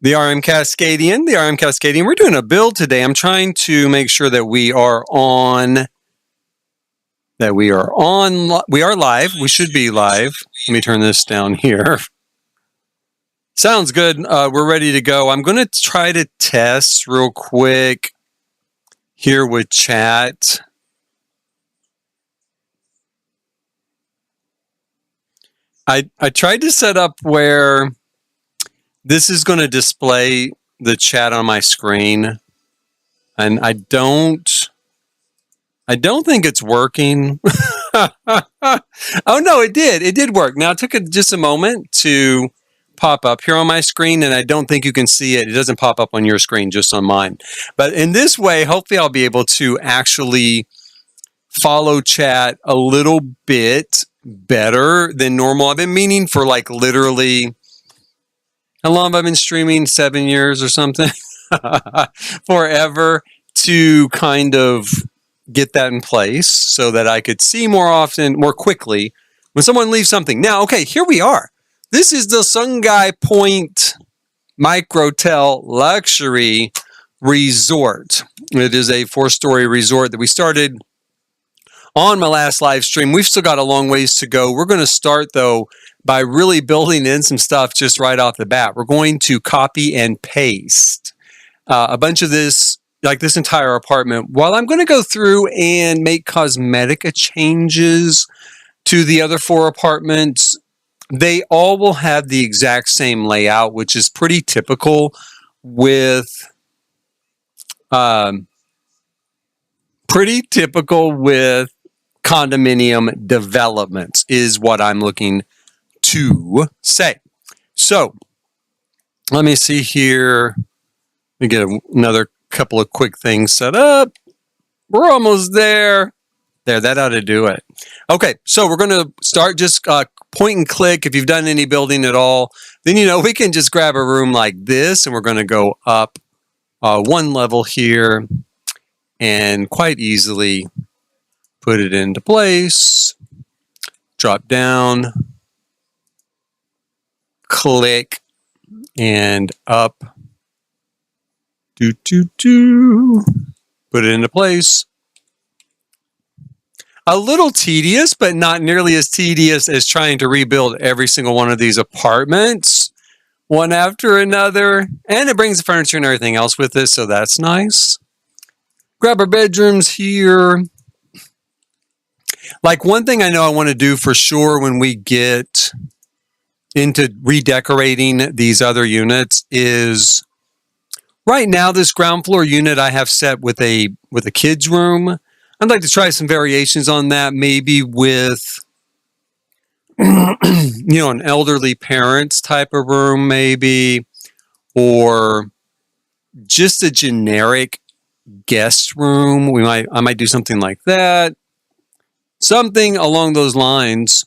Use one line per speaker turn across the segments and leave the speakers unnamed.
The RM Cascadian, the RM Cascadian. We're doing a build today. I'm trying to make sure that we are on. We are live. We should be live. Let me turn this down here. Sounds good. We're ready to go. I'm going to try to test real quick here with chat. I tried to set up where this is going to display the chat on my screen, and I don't think it's working. Oh no, it did. It did work. Now it took just a moment to pop up here on my screen, and I don't think you can see it. It doesn't pop up on your screen, just on mine. But in this way, hopefully I'll be able to actually follow chat a little bit better than normal. I've been meaning for like literally, how long have I been streaming? 7 years or something? Forever, to kind of get that in place so that I could see more often, more quickly when someone leaves something. Now, okay, here we are. This is the Sungai Point Micro-Tel Luxury Resort. It is a 4-story resort that we started on my last live stream. We've still got a long ways to go. We're going to start, though, by really building in some stuff just right off the bat. We're going to copy and paste a bunch of this, like this entire apartment, while I'm going to go through and make cosmetic changes to the other 4 apartments. They all will have the exact same layout, which is pretty typical with condominium developments, is what I'm looking to say. So let me see here. Let me get another couple of quick things set up. We're almost there. There, that ought to do it. Okay, so we're going to start just point and click. If you've done any building at all, then we can just grab a room like this, and we're going to go up 1 level here and quite easily put it into place. Drop down, click, and up. Put it into place. A little tedious, but not nearly as tedious as trying to rebuild every single one of these apartments one after another. And it brings the furniture and everything else with it, so that's nice. Grab our bedrooms here. Like, one thing I know I want to do for sure when we get into redecorating these other units is, right now this ground floor unit I have set with a kids room. I'd like to try some variations on that, maybe with an elderly parents type of room, maybe, or just a generic guest room. I might do something like that, something along those lines.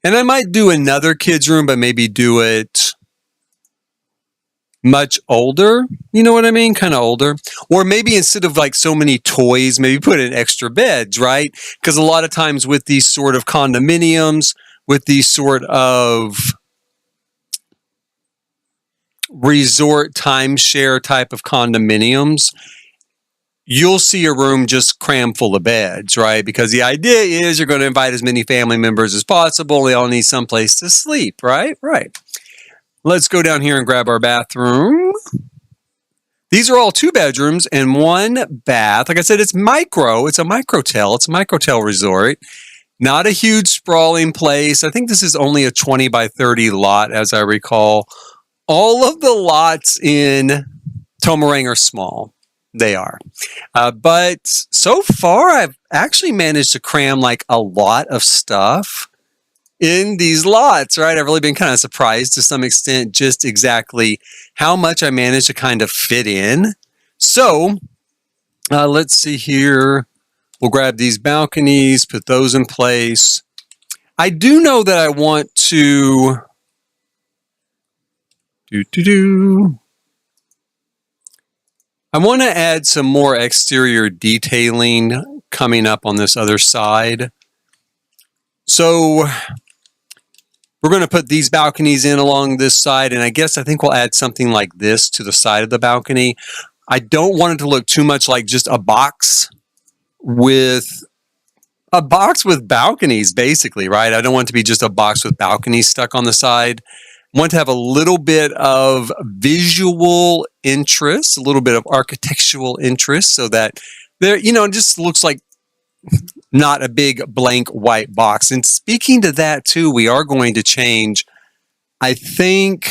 And I might do another kids room, but maybe do it much older, you know what I mean? Kind of older. Or maybe instead of like so many toys, maybe put in extra beds, right? Because a lot of times with these sort of condominiums, with these sort of resort timeshare type of condominiums, you'll see a room just crammed full of beds, right? Because the idea is you're going to invite as many family members as possible. They all need someplace to sleep, right? Right. Let's go down here and grab our bathroom. These are all 2 bedrooms and 1 bath. Like I said, it's a Micro-Tel. It's a Micro-Tel resort. Not a huge sprawling place. I think this is only a 20 by 30 lot, as I recall. All of the lots in Tomarang are small. They are. But so far, I've actually managed to cram like a lot of stuff in these lots, right? I've really been kind of surprised to some extent just exactly how much I managed to kind of fit in. So let's see here. We'll grab these balconies, put those in place. I do know that I want to I want to add some more exterior detailing coming up on this other side. So We're going to put these balconies in along this side, and I think we'll add something like this to the side of the balcony. I don't want it to look too much like just a box with balconies, basically, right? I don't want it to be just a box with balconies stuck on the side. I want to have a little bit of visual interest, a little bit of architectural interest, so that there, it just looks like not a big blank white box. And speaking to that too, we are going to change, I think,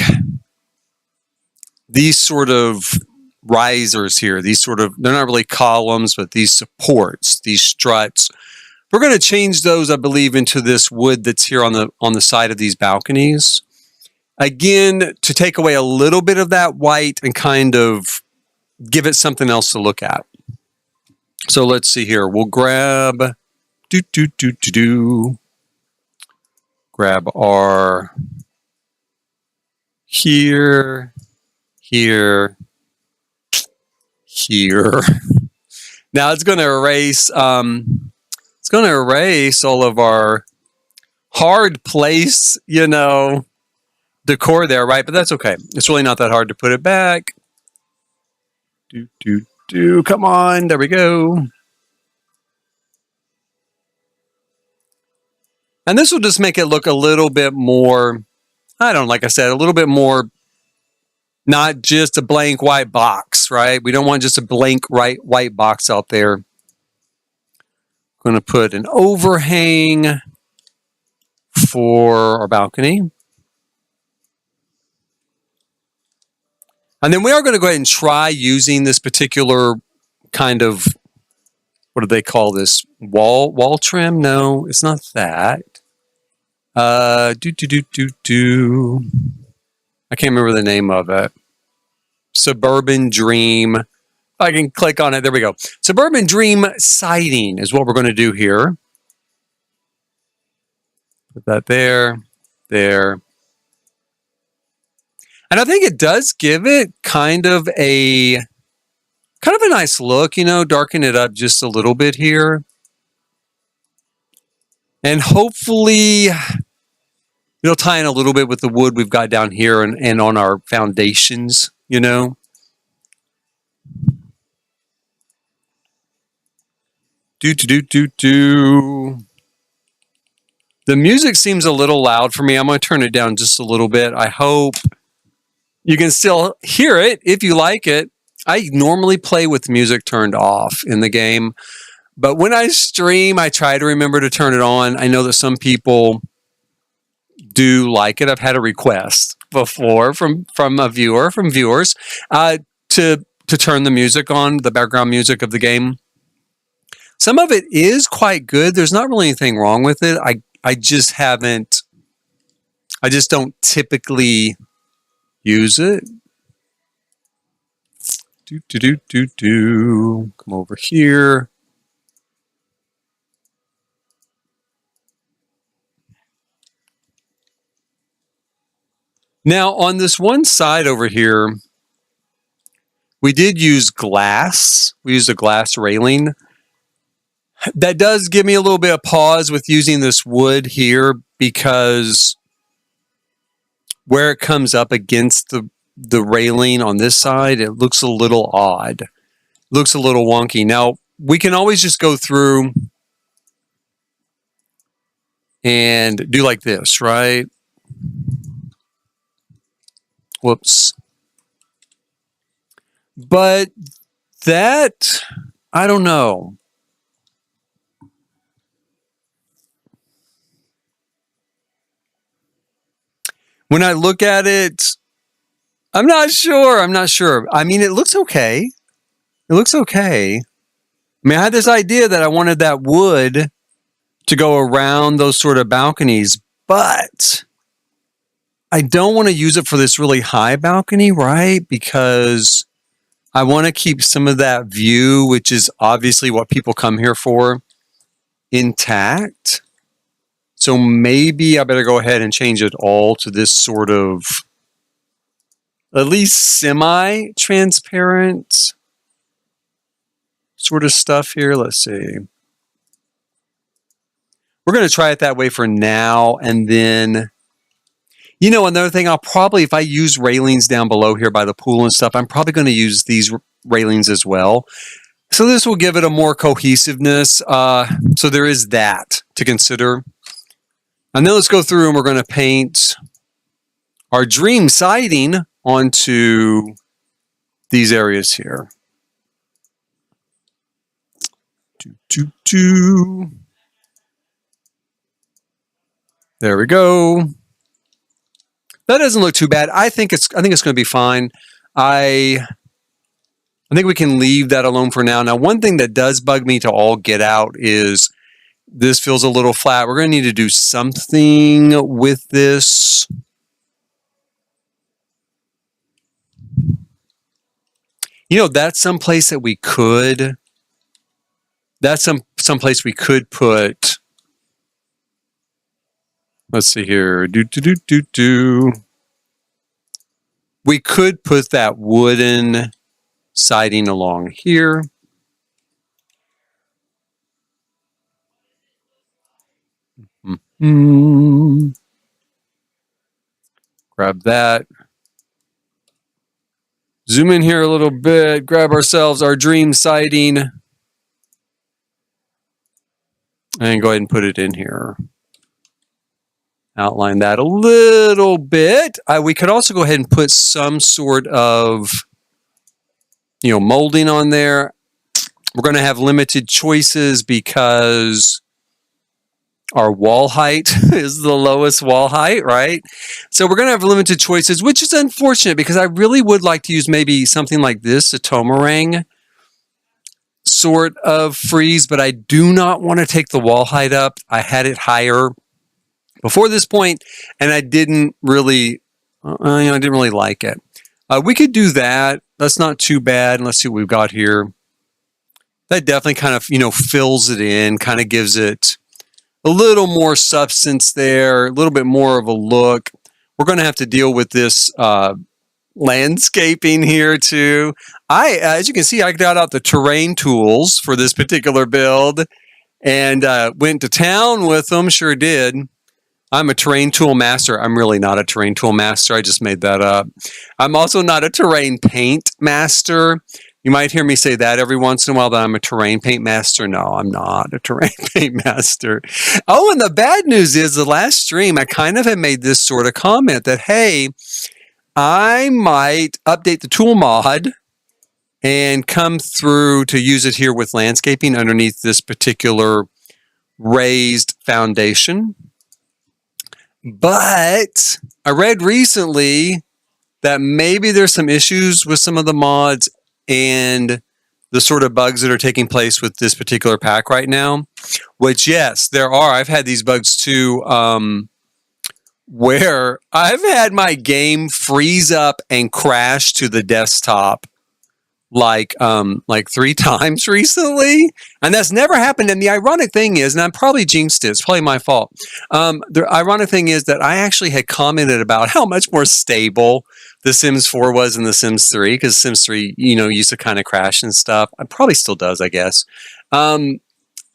these sort of risers here, they're not really columns, but these supports, these struts, we're going to change those, I believe, into this wood that's here on the side of these balconies. Again, to take away a little bit of that white and kind of give it something else to look at. So let's see here. We'll grab grab our here. Now it's going to erase all of our hard place, decor there, right? But that's okay. It's really not that hard to put it back. Come on, there we go. And this will just make it look a little bit more, like I said, a little bit more, not just a blank white box, right? We don't want just a blank white box out there. I'm going to put an overhang for our balcony. And then we are going to go ahead and try using this particular kind of, what do they call this? Wall trim? No, it's not that. I can't remember the name of it. Suburban Dream. I can click on it. There we go. Suburban Dream siding is what we're going to do here. Put that there. And I think it does give it kind of a nice look, darken it up just a little bit here. And hopefully it'll tie in a little bit with the wood we've got down here and on our foundations, The music seems a little loud for me. I'm going to turn it down just a little bit. I hope you can still hear it if you like it. I normally play with music turned off in the game, but when I stream, I try to remember to turn it on. I know that some people do like it. I've had a request before from viewers to turn the music on, the background music of the game. Some of it is quite good. There's not really anything wrong with it. I just don't typically use it. Come over here. Now, on this one side over here, we did use glass. We used a glass railing. That does give me a little bit of pause with using this wood here, because where it comes up against the railing on this side, it looks a little odd. It looks a little wonky. Now, we can always just go through and do like this, right? Whoops. But that, I don't know. When I look at it, I'm not sure. I mean, it looks okay. I mean, I had this idea that I wanted that wood to go around those sort of balconies, but I don't want to use it for this really high balcony, right? Because I want to keep some of that view, which is obviously what people come here for, intact. So maybe I better go ahead and change it all to this sort of at least semi-transparent sort of stuff here. Let's see. We're going to try it that way for now, and then You know, another thing, I'll probably, if I use railings down below here by the pool and stuff, I'm probably going to use these railings as well. So this will give it a more cohesiveness. So there is that to consider. And then let's go through and we're going to paint our dream siding onto these areas here. There we go. That doesn't look too bad. I think it's going to be fine. I think we can leave that alone for now. Now, one thing that does bug me to all get out is this feels a little flat. We're going to need to do something with this. You know, that's someplace that we could. That's someplace we could put. Let's see here. We could put that wooden siding along here. Grab that. Zoom in here a little bit. Grab ourselves our dream siding. And go ahead and put it in here. Outline that a little bit. We could also go ahead and put some sort of, you know, molding on there. We're going to have limited choices because our wall height is the lowest wall height, right? So we're going to have limited choices, which is unfortunate because I really would like to use maybe something like this, a Tomarang sort of frieze, but I do not want to take the wall height up. I had it higher before this point, and I didn't really, I didn't really like it. We could do that. That's not too bad. Let's see what we've got here. That definitely kind of, you know, fills it in, kind of gives it a little more substance there, a little bit more of a look. We're going to have to deal with this landscaping here too. As you can see, I got out the terrain tools for this particular build and went to town with them. Sure did. I'm a terrain tool master. I'm really not a terrain tool master. I just made that up. I'm also not a terrain paint master. You might hear me say that every once in a while, that I'm a terrain paint master. No, I'm not a terrain paint master. Oh, and the bad news is the last stream, I kind of had made this sort of comment that, hey, I might update the tool mod and come through to use it here with landscaping underneath this particular raised foundation. But I read recently that maybe there's some issues with some of the mods and the sort of bugs that are taking place with this particular pack right now, which, yes, there are. I've had these bugs too, where I've had my game freeze up and crash to the desktop like 3 times recently, and that's never happened. And the ironic thing is, and I probably jinxed it, it's probably my fault. The ironic thing is that I actually had commented about how much more stable The Sims 4 was in The Sims 3, because Sims 3, you know, used to kind of crash and stuff. It probably still does, I guess.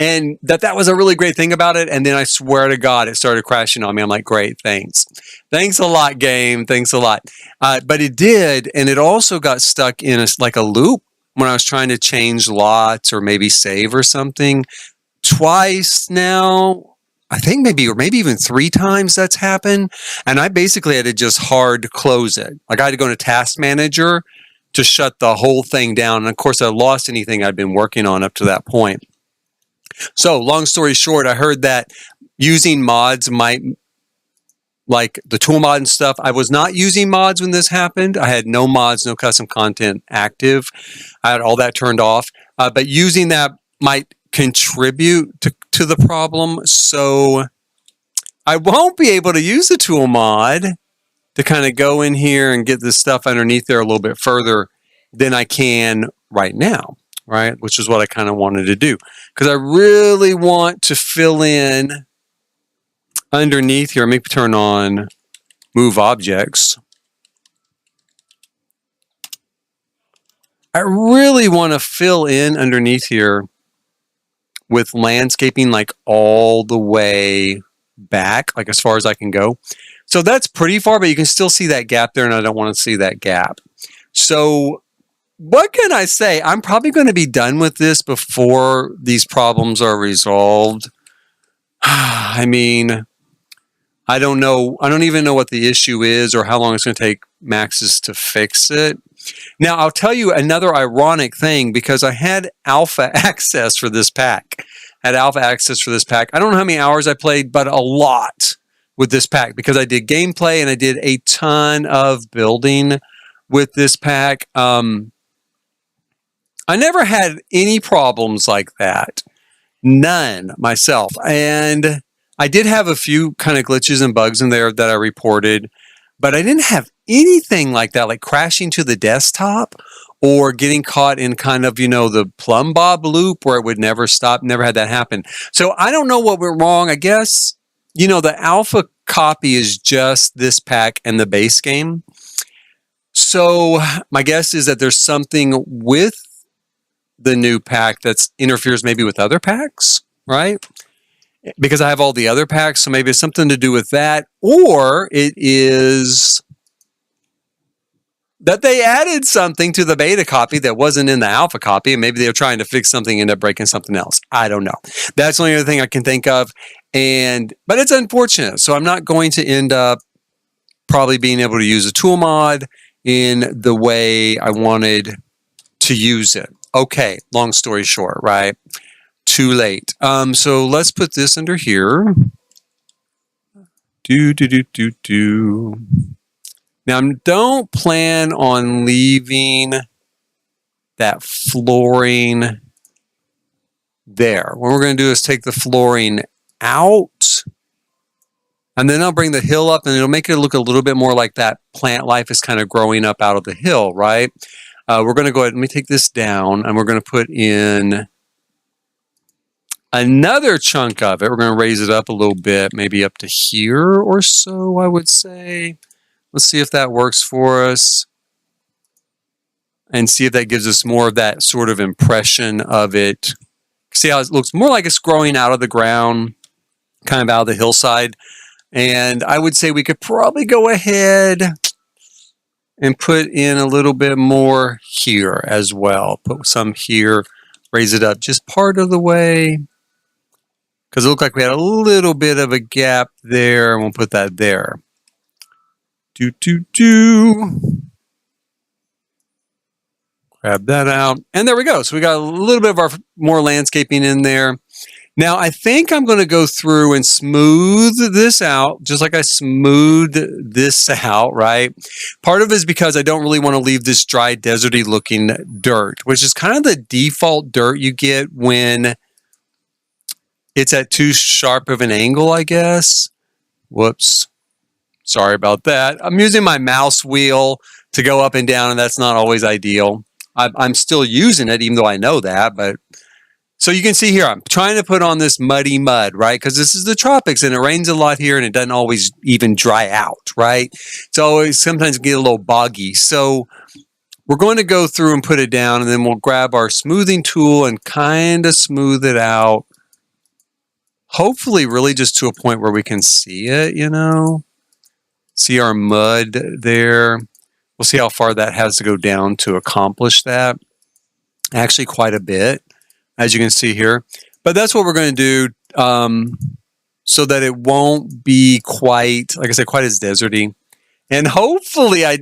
And that was a really great thing about it. And then I swear to God, it started crashing on me. I'm like, great, thanks. Thanks a lot, game. Thanks a lot. But it did. And it also got stuck in like a loop when I was trying to change lots or maybe save or something. Twice now, I think maybe even 3 times that's happened. And I basically had to just hard close it. Like I had to go to Task Manager to shut the whole thing down. And of course, I lost anything I'd been working on up to that point. So long story short, I heard that using mods might, like the tool mod and stuff, I was not using mods when this happened. I had no mods, no custom content active. I had all that turned off. But using that might contribute to the problem. So I won't be able to use the tool mod to kind of go in here and get this stuff underneath there a little bit further than I can right now. Right, which is what I kind of wanted to do, because I really want to fill in underneath here. Let me turn on move objects. I really want to fill in underneath here with landscaping, like all the way back, like as far as I can go. So that's pretty far, but you can still see that gap there, and I don't want to see that gap. So what can I say? I'm probably going to be done with this before these problems are resolved. I mean, I don't know. I don't even know what the issue is or how long it's going to take Maxis to fix it. Now, I'll tell you another ironic thing, because I had alpha access for this pack. I don't know how many hours I played, but a lot with this pack, because I did gameplay and I did a ton of building with this pack. I never had any problems like that. None myself. And I did have a few kind of glitches and bugs in there that I reported, but I didn't have anything like that, like crashing to the desktop or getting caught in kind of, the plumb bob loop where it would never stop. Never had that happen. So I don't know what went wrong. I guess, the alpha copy is just this pack and the base game. So my guess is that there's something with the new pack that interferes maybe with other packs, right? Because I have all the other packs, so maybe it's something to do with that, or it is that they added something to the beta copy that wasn't in the alpha copy, and maybe they were trying to fix something and end up breaking something else. I don't know. That's the only other thing I can think of, but it's unfortunate. So I'm not going to end up probably being able to use a tool mod in the way I wanted to use it. Okay, long story short, right? Too late. So let's put this under here. Now, don't plan on leaving that flooring there. What we're going to do is take the flooring out, and then I'll bring the hill up, and it'll make it look a little bit more like that plant life is kind of growing up out of the hill, right? We're going to go ahead, let me take this down, and we're going to put in another chunk of it. We're going to raise it up a little bit, maybe up to here or so, I would say. Let's see if that works for us, and see if that gives us more of that sort of impression of it. See how it looks more like it's growing out of the ground, kind of out of the hillside. And I would say we could probably go ahead and put in a little bit more here as well. Put some here, raise it up just part of the way, because it looked like we had a little bit of a gap there, and we'll put that there. Grab that out, and there we go. So we got a little bit of our more landscaping in there. Now, I think I'm going to go through and smooth this out, just like I smoothed this out, right? Part of it is because I don't really want to leave this dry, deserty looking dirt, which is kind of the default dirt you get when it's at too sharp of an angle, I guess. Whoops. Sorry about that. I'm using my mouse wheel to go up and down, and that's not always ideal. I'm still using it, even though I know that, but... So you can see here, I'm trying to put on this muddy mud, right? Because this is the tropics and it rains a lot here and it doesn't always even dry out, right? It's always sometimes get a little boggy. So we're going to go through and put it down, and then we'll grab our smoothing tool and kind of smooth it out. Hopefully really just to a point where we can see it, See our mud there. We'll see how far that has to go down to accomplish that. Actually quite a bit, as you can see here. But that's what we're going to do so that it won't be quite, like I said, quite as deserty. And hopefully, I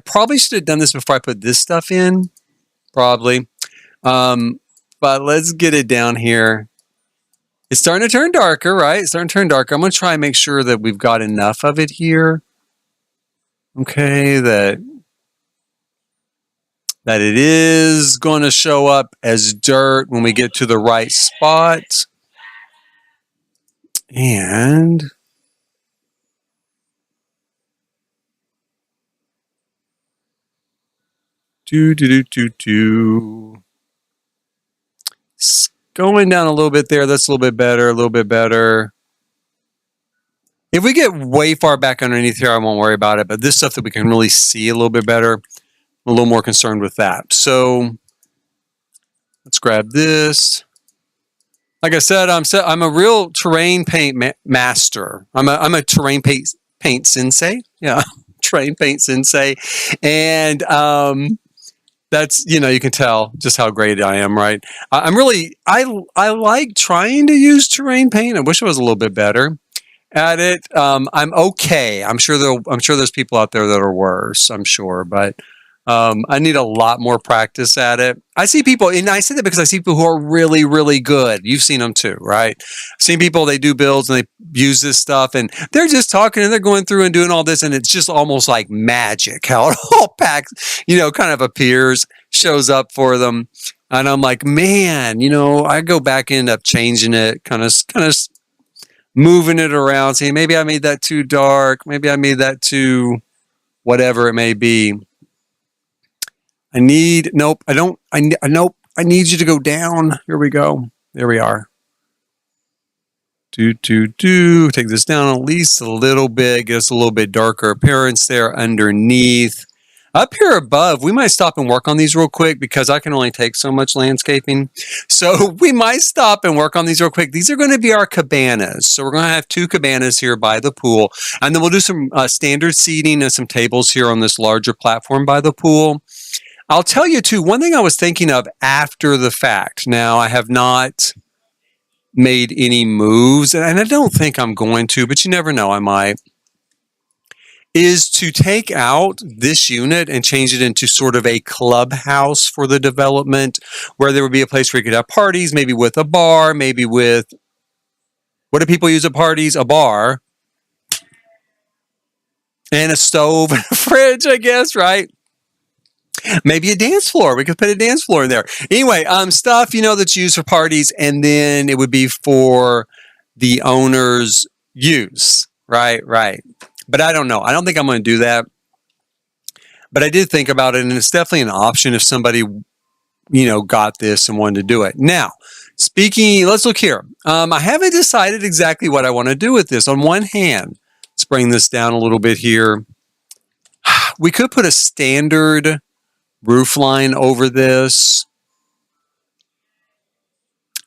probably should have done this before I put this stuff in, probably. But let's get it down here. It's starting to turn darker, right? It's starting to turn darker. I'm going to try and make sure that we've got enough of it here. Okay, that it is going to show up as dirt when we get to the right spot. And It's going down a little bit there. That's a little bit better, a little bit better. If we get way far back underneath here, I won't worry about it. But this stuff that we can really see a little bit better, I'm a little more concerned with that. So let's grab this. Like I said, I'm a real terrain paint master. I'm a terrain paint paint sensei. Yeah, trained paint sensei. And that's, you can tell just how great I am, right? I like trying to use terrain paint. I wish I was a little bit better at it. I'm okay. I'm sure there's people out there that are worse. I'm sure, but I need a lot more practice at it. I see people, and I say that because I see people who are really, really good. You've seen them too, right? I've seen people, they do builds and they use this stuff, and they're just talking and they're going through and doing all this, and it's just almost like magic how it all packs, kind of appears, shows up for them. And I'm like, man, I go back and end up changing it, kind of moving it around, saying maybe I made that too dark, maybe I made that too whatever it may be. Nope, I need you to go down. Here we go. There we are. Take this down at least a little bit, get us a little bit darker appearance there underneath. Up here above, we might stop and work on these real quick because I can only take so much landscaping. So we might stop and work on these real quick. These are going to be our cabanas. So we're going to have 2 cabanas here by the pool. And then we'll do some standard seating and some tables here on this larger platform by the pool. I'll tell you too, one thing I was thinking of after the fact. Now, I have not made any moves, and I don't think I'm going to, but you never know, I might, is to take out this unit and change it into sort of a clubhouse for the development, where there would be a place where you could have parties, maybe with a bar, maybe with, what do people use at parties? A bar. And a stove and a fridge, I guess, right? Maybe a dance floor. We could put a dance floor in there. Anyway, stuff, that's used for parties, and then it would be for the owner's use. Right. But I don't know. I don't think I'm going to do that. But I did think about it, and it's definitely an option if somebody, got this and wanted to do it. Now, let's look here. I haven't decided exactly what I want to do with this. On one hand, let's bring this down a little bit here. We could put a standard roof line over this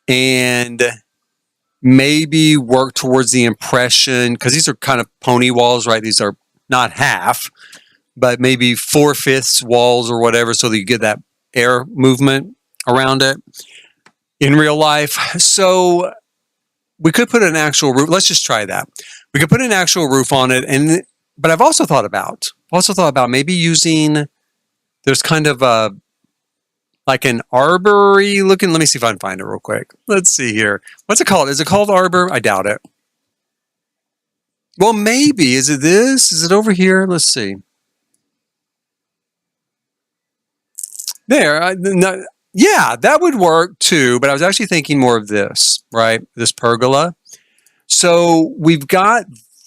and maybe work towards the impression, because these are kind of pony walls, right? These are not half, but maybe 4/5 walls or whatever, so that you get that air movement around it in real life. So we could put an actual roof. Let's just try that. We could put an actual roof on it, but I've also thought about maybe using, there's kind of like an arbory looking. Let me see if I can find it real quick. Let's see here. What's it called? Is it called arbor? I doubt it. Well, maybe. Is it this? Is it over here? Let's see. There. Yeah, that would work too. But I was actually thinking more of this, right? This pergola. So we've got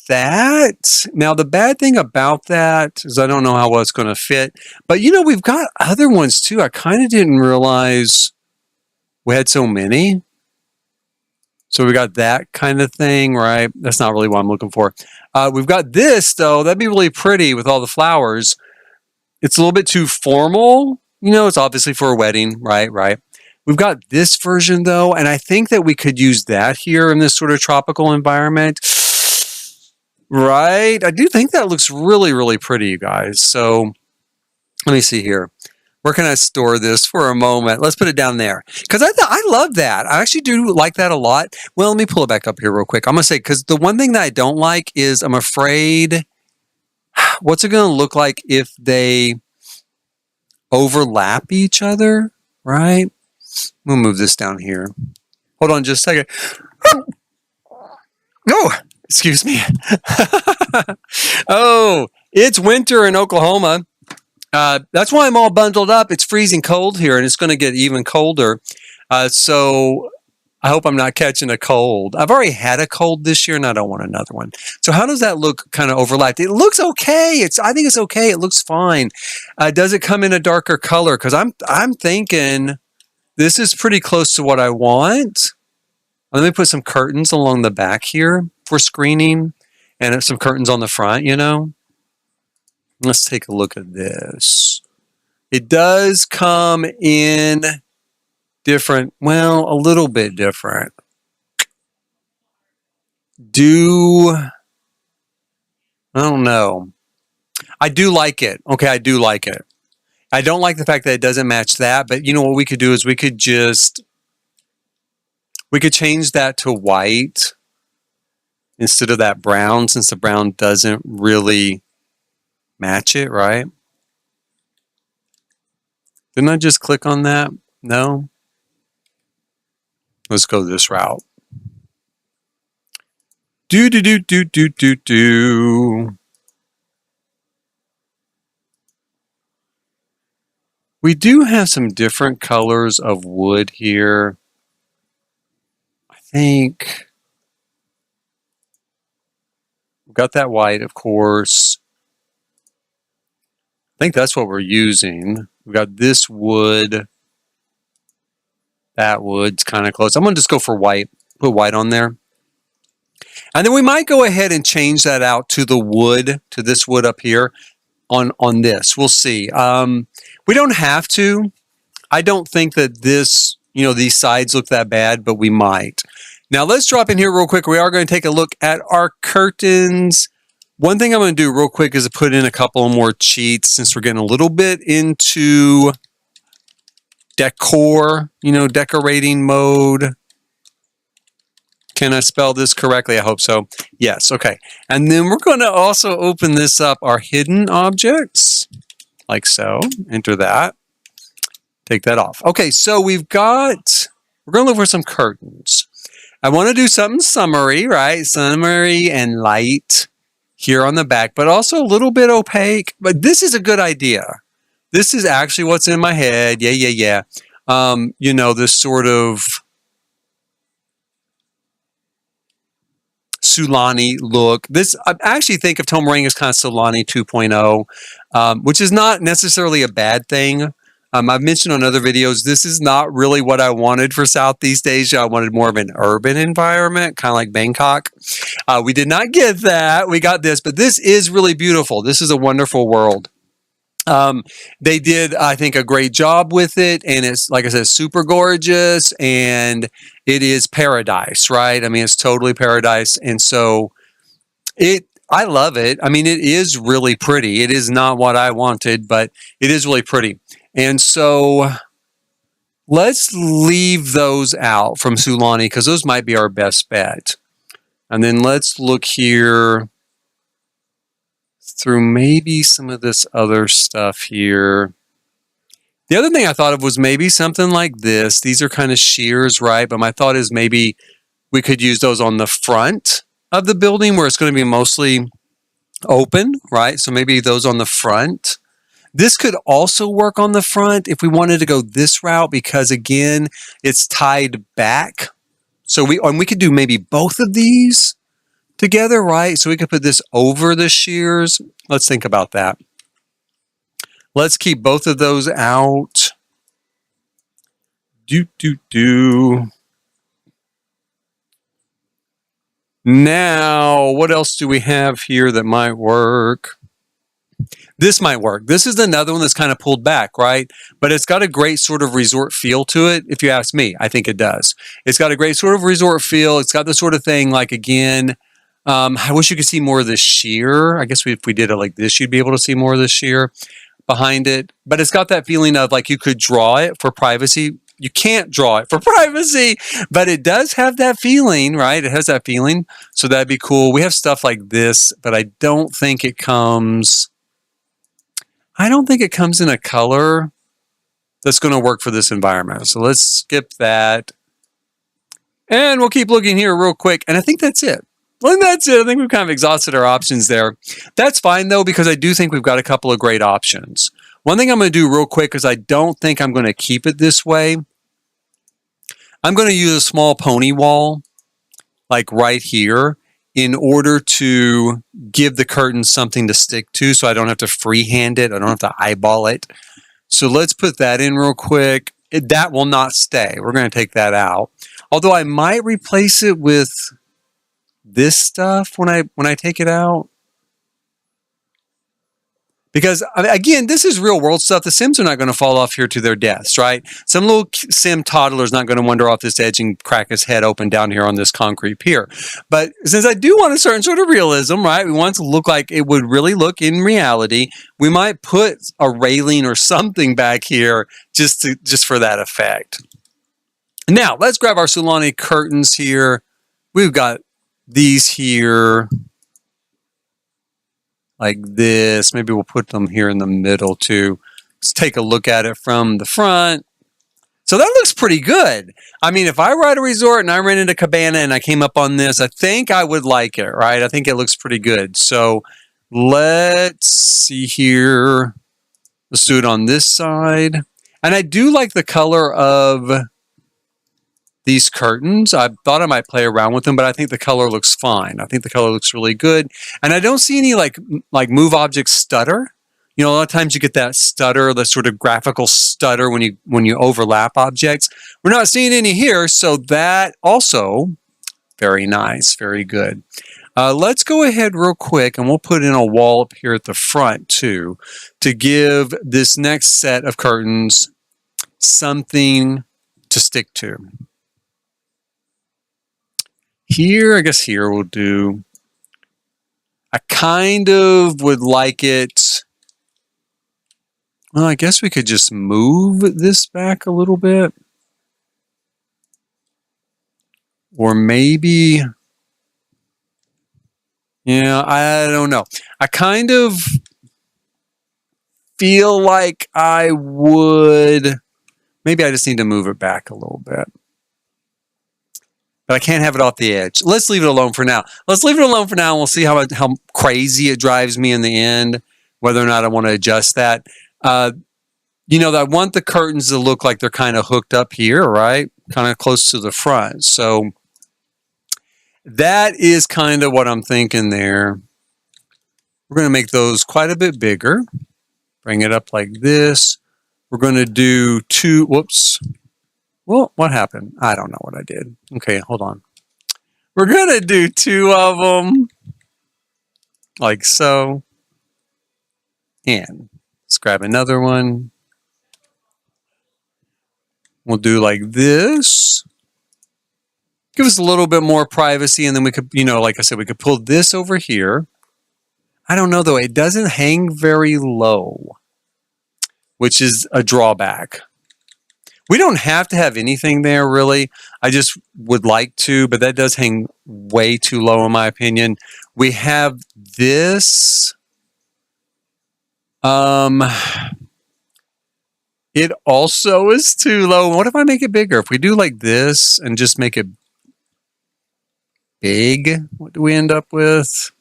that. Now, the bad thing about that is I don't know how well it's going to fit. But, we've got other ones too. I kind of didn't realize we had so many. So we got that kind of thing, right? That's not really what I'm looking for. We've got this, though. That'd be really pretty with all the flowers. It's a little bit too formal. It's obviously for a wedding, right? We've got this version, though, and I think that we could use that here in this sort of tropical environment. Right? I do think that looks really, really pretty, you guys. So let me see here. Where can I store this for a moment? Let's put it down there. Because I love that. I actually do like that a lot. Well, let me pull it back up here real quick. I'm going to say, because the one thing that I don't like is I'm afraid, what's it going to look like if they overlap each other, right? We'll move this down here. Hold on just a second. Oh, excuse me. Oh, it's winter in Oklahoma. That's why I'm all bundled up. It's freezing cold here, and it's going to get even colder. So I hope I'm not catching a cold. I've already had a cold this year, and I don't want another one. So how does that look kind of overlapped? It looks okay. I think it's okay. It looks fine. Does it come in a darker color? Because I'm thinking this is pretty close to what I want. Let me put some curtains along the back here for screening, and some curtains on the front, Let's take a look at this. It does come in different, well, a little bit different. I don't know. I do like it. Okay, I do like it. I don't like the fact that it doesn't match that, but you know what we could do is we could change that to white instead of that brown, since the brown doesn't really match it, right? Didn't I just click on that? No? Let's go this route. Do. We do have some different colors of wood here. I think we've got that white, of course. I think that's what we're using. We've got this wood. That wood's kind of close. I'm going to just go for white. Put white on there. And then we might go ahead and change that out to the wood, to this wood up here on this. We'll see. We don't have to. I don't think that this, these sides look that bad, but we might. Now let's drop in here real quick. We are going to take a look at our curtains. One thing I'm going to do real quick is to put in a couple more cheats since we're getting a little bit into decor, decorating mode. Can I spell this correctly? I hope so. Yes, okay. And then we're going to also open this up, our hidden objects, like so. Enter that. Take that off. Okay, so we're going to look for some curtains. I want to do something summery, right? Summery and light here on the back, but also a little bit opaque. But this is a good idea. This is actually what's in my head. Yeah. This sort of Sulani look. I actually think of Tomarang as kind of Sulani 2.0, which is not necessarily a bad thing. I've mentioned on other videos, this is not really what I wanted for Southeast Asia. I wanted more of an urban environment, kind of like Bangkok. We did not get that. We got this, but this is really beautiful. This is a wonderful world. They did, I think, a great job with it, and it's, like I said, super gorgeous, and it is paradise, right? I mean, it's totally paradise, and so I love it. I mean, it is really pretty. It is not what I wanted, but it is really pretty. And so let's leave those out from Sulani because those might be our best bet. And then let's look here through maybe some of this other stuff here. The other thing I thought of was maybe something like this. These are kind of shears, right? But my thought is maybe we could use those on the front of the building where it's going to be mostly open, right? So maybe those on the front. This could also work on the front if we wanted to go this route because, again, it's tied back. So we could do maybe both of these together, right? So we could put this over the shears. Let's think about that. Let's keep both of those out. Now, what else do we have here that might work? This might work. This is another one that's kind of pulled back, right? But it's got a great sort of resort feel to it, if you ask me. I think it does. It's got a great sort of resort feel. It's got the sort of thing like, again, I wish you could see more of the sheer. I guess if we did it like this, you'd be able to see more of the sheer behind it. But it's got that feeling of like you could draw it for privacy. You can't draw it for privacy, but it does have that feeling, right? It has that feeling. So that'd be cool. We have stuff like this, but I don't think it comes in a color that's going to work for this environment. So let's skip that. And we'll keep looking here real quick. And I think that's it. Well, that's it. I think we've kind of exhausted our options there. That's fine, though, because I do think we've got a couple of great options. One thing I'm going to do real quick is I don't think I'm going to keep it this way. I'm going to use a small pony wall, like right here, in order to give the curtain something to stick to so I don't have to freehand it. I don't have to eyeball it. So let's put that in real quick. That will not stay. We're going to take that out. Although I might replace it with this stuff when I take it out. Because again, this is real world stuff. The Sims are not going to fall off here to their deaths, right? Some little Sim toddler is not going to wander off this edge and crack his head open down here on this concrete pier. But since I do want a certain sort of realism, right? We want it to look like it would really look in reality. We might put a railing or something back here just for that effect. Now let's grab our Sulani curtains here. We've got these here. Like this. Maybe we'll put them here in the middle too. Let's take a look at it from the front. So that looks pretty good. I mean, if I were at a resort and I rented a cabana and I came up on this, I think I would like it, right? I think it looks pretty good. So let's see here. Let's do it on this side. And I do like the color of these curtains. I thought I might play around with them, but I think the color looks fine. I think the color looks really good. And I don't see any like move object stutter. You know, a lot of times you get that stutter, the sort of graphical stutter when you overlap objects. We're not seeing any here, so that also very nice, very good. Let's go ahead real quick and we'll put in a wall up here at the front too to give this next set of curtains something to stick to. Here, I guess here we'll do, I kind of would like it, well, I guess we could just move this back a little bit. Or maybe, yeah, I don't know. I kind of feel like I would, maybe I just need to move it back a little bit. But I can't have it off the edge. Let's leave it alone for now. Let's leave it alone for now, and we'll see how crazy it drives me in the end, whether or not I want to adjust that. You know, I want the curtains to look like they're kind of hooked up here, right? Kind of close to the front. So that is kind of what I'm thinking there. We're going to make those quite a bit bigger. Bring it up like this. We're going to do two, whoops. Well, what happened? I don't know what I did. Okay, hold on. We're going to do two of them. Like so. And let's grab another one. We'll do like this. Give us a little bit more privacy, and then we could, you know, like I said, we could pull this over here. I don't know, though. It doesn't hang very low, which is a drawback. We don't have to have anything there, really. I just would like to, but that does hang way too low, in my opinion. We have this. It also is too low. What if I make it bigger? If we do like this and just make it big, what do we end up with?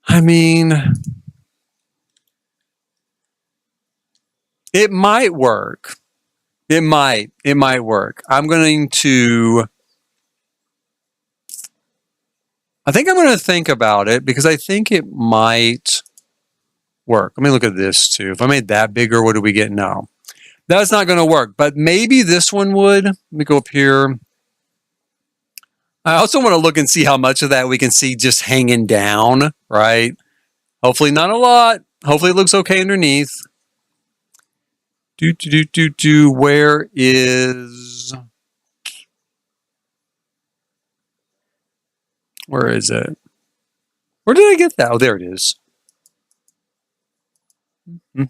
I mean, it might work. It might work. I think I'm going to think about it because I think it might work. Let me look at this too. If I made that bigger, what do we get now? That's not going to work, but maybe this one would. Let me go up here. I also want to look and see how much of that we can see just hanging down, right? Hopefully not a lot. Hopefully it looks okay underneath. Where is it? Where did I get that? Oh, there it is. Move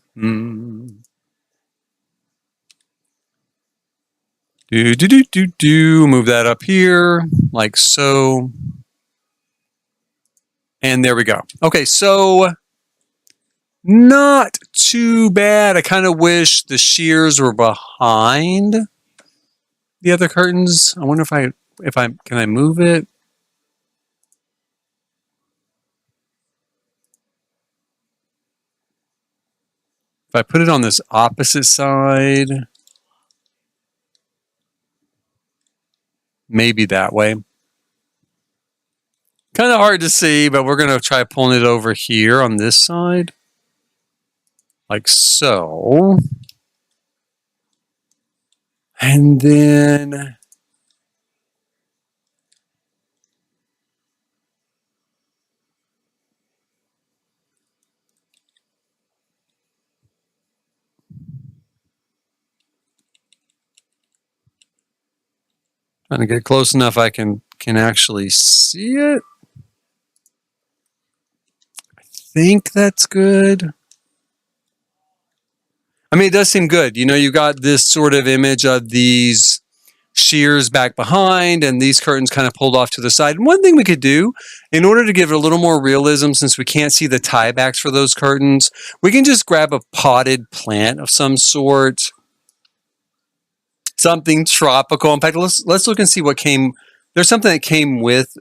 that up here like so. And there we go. Okay, so not too bad. I kind of wish the shears were behind the other curtains. I wonder if I can I move it? If I put it on this opposite side, maybe that way. Kind of hard to see, but we're going to try pulling it over here on this side. Like so. And then Trying to get close enough I can actually see it. I think that's good. I mean, it does seem good. You know, you got this sort of image of these shears back behind and these curtains kind of pulled off to the side. And one thing we could do, in order to give it a little more realism, since we can't see the tiebacks for those curtains, we can just grab a potted plant of some sort. Something tropical. In fact, let's look and see what came. There's something that came with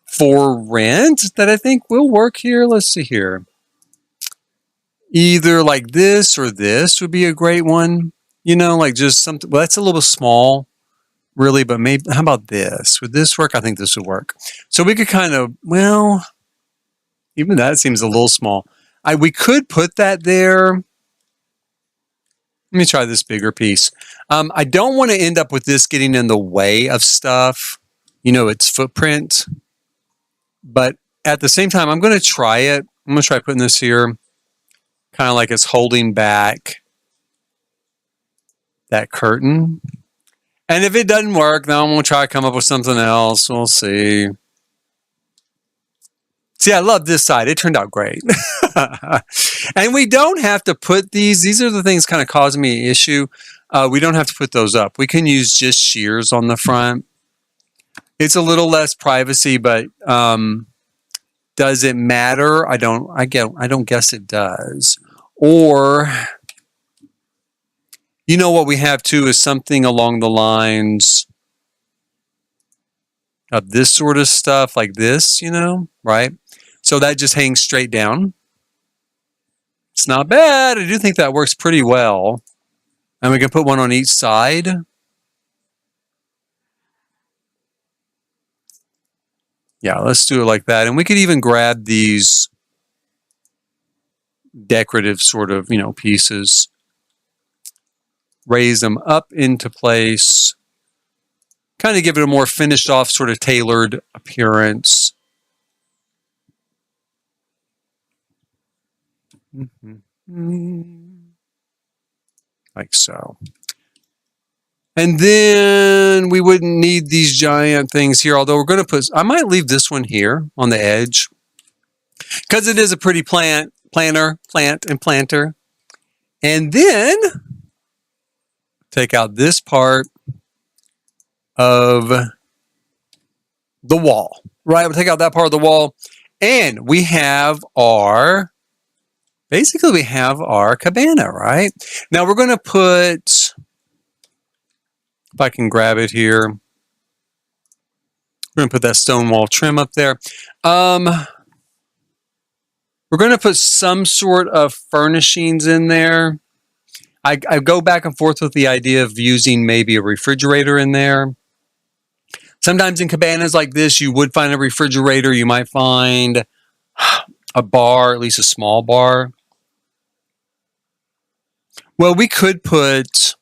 for rent that I think will work here. Let's see here. Either like this or this would be a great one. You know, like just something. Well, that's a little small, really, but maybe, how about this? Would this work? I think this would work. So we could kind of, well, even that seems a little small. We could put that there. Let me try this bigger piece. I don't want to end up with this getting in the way of stuff, you know, its footprint. But at the same time, I'm going to try it. I'm going to try putting this here, kind of like it's holding back that curtain. And if it doesn't work, then I'm going to try to come up with something else. We'll see. See, I love this side. It turned out great. And we don't have to put these are the things kind of causing me an issue. We don't have to put those up. We can use just shears on the front. It's a little less privacy, but does it matter? I don't guess it does. Or, you know what we have too is something along the lines of this sort of stuff, like this, you know, right? So that just hangs straight down. It's not bad. I do think that works pretty well. And we can put one on each side. Yeah, let's do it like that. And we could even grab these decorative sort of, you know, pieces, raise them up into place, kind of give it a more finished off, sort of tailored appearance. Like so. And then we wouldn't need these giant things here, although we're going to put, I might leave this one here on the edge because it is a pretty plant and planter. And then take out this part of the wall, right? We'll take out that part of the wall and we have our, basically we have our cabana, right? Now we're going to put, if I can grab it here, we're going to put that stone wall trim up there. We're going to put some sort of furnishings in there. I go back and forth with the idea of using maybe a refrigerator in there. Sometimes in cabanas like this, you would find a refrigerator. You might find a bar, at least a small bar. Well, we could put,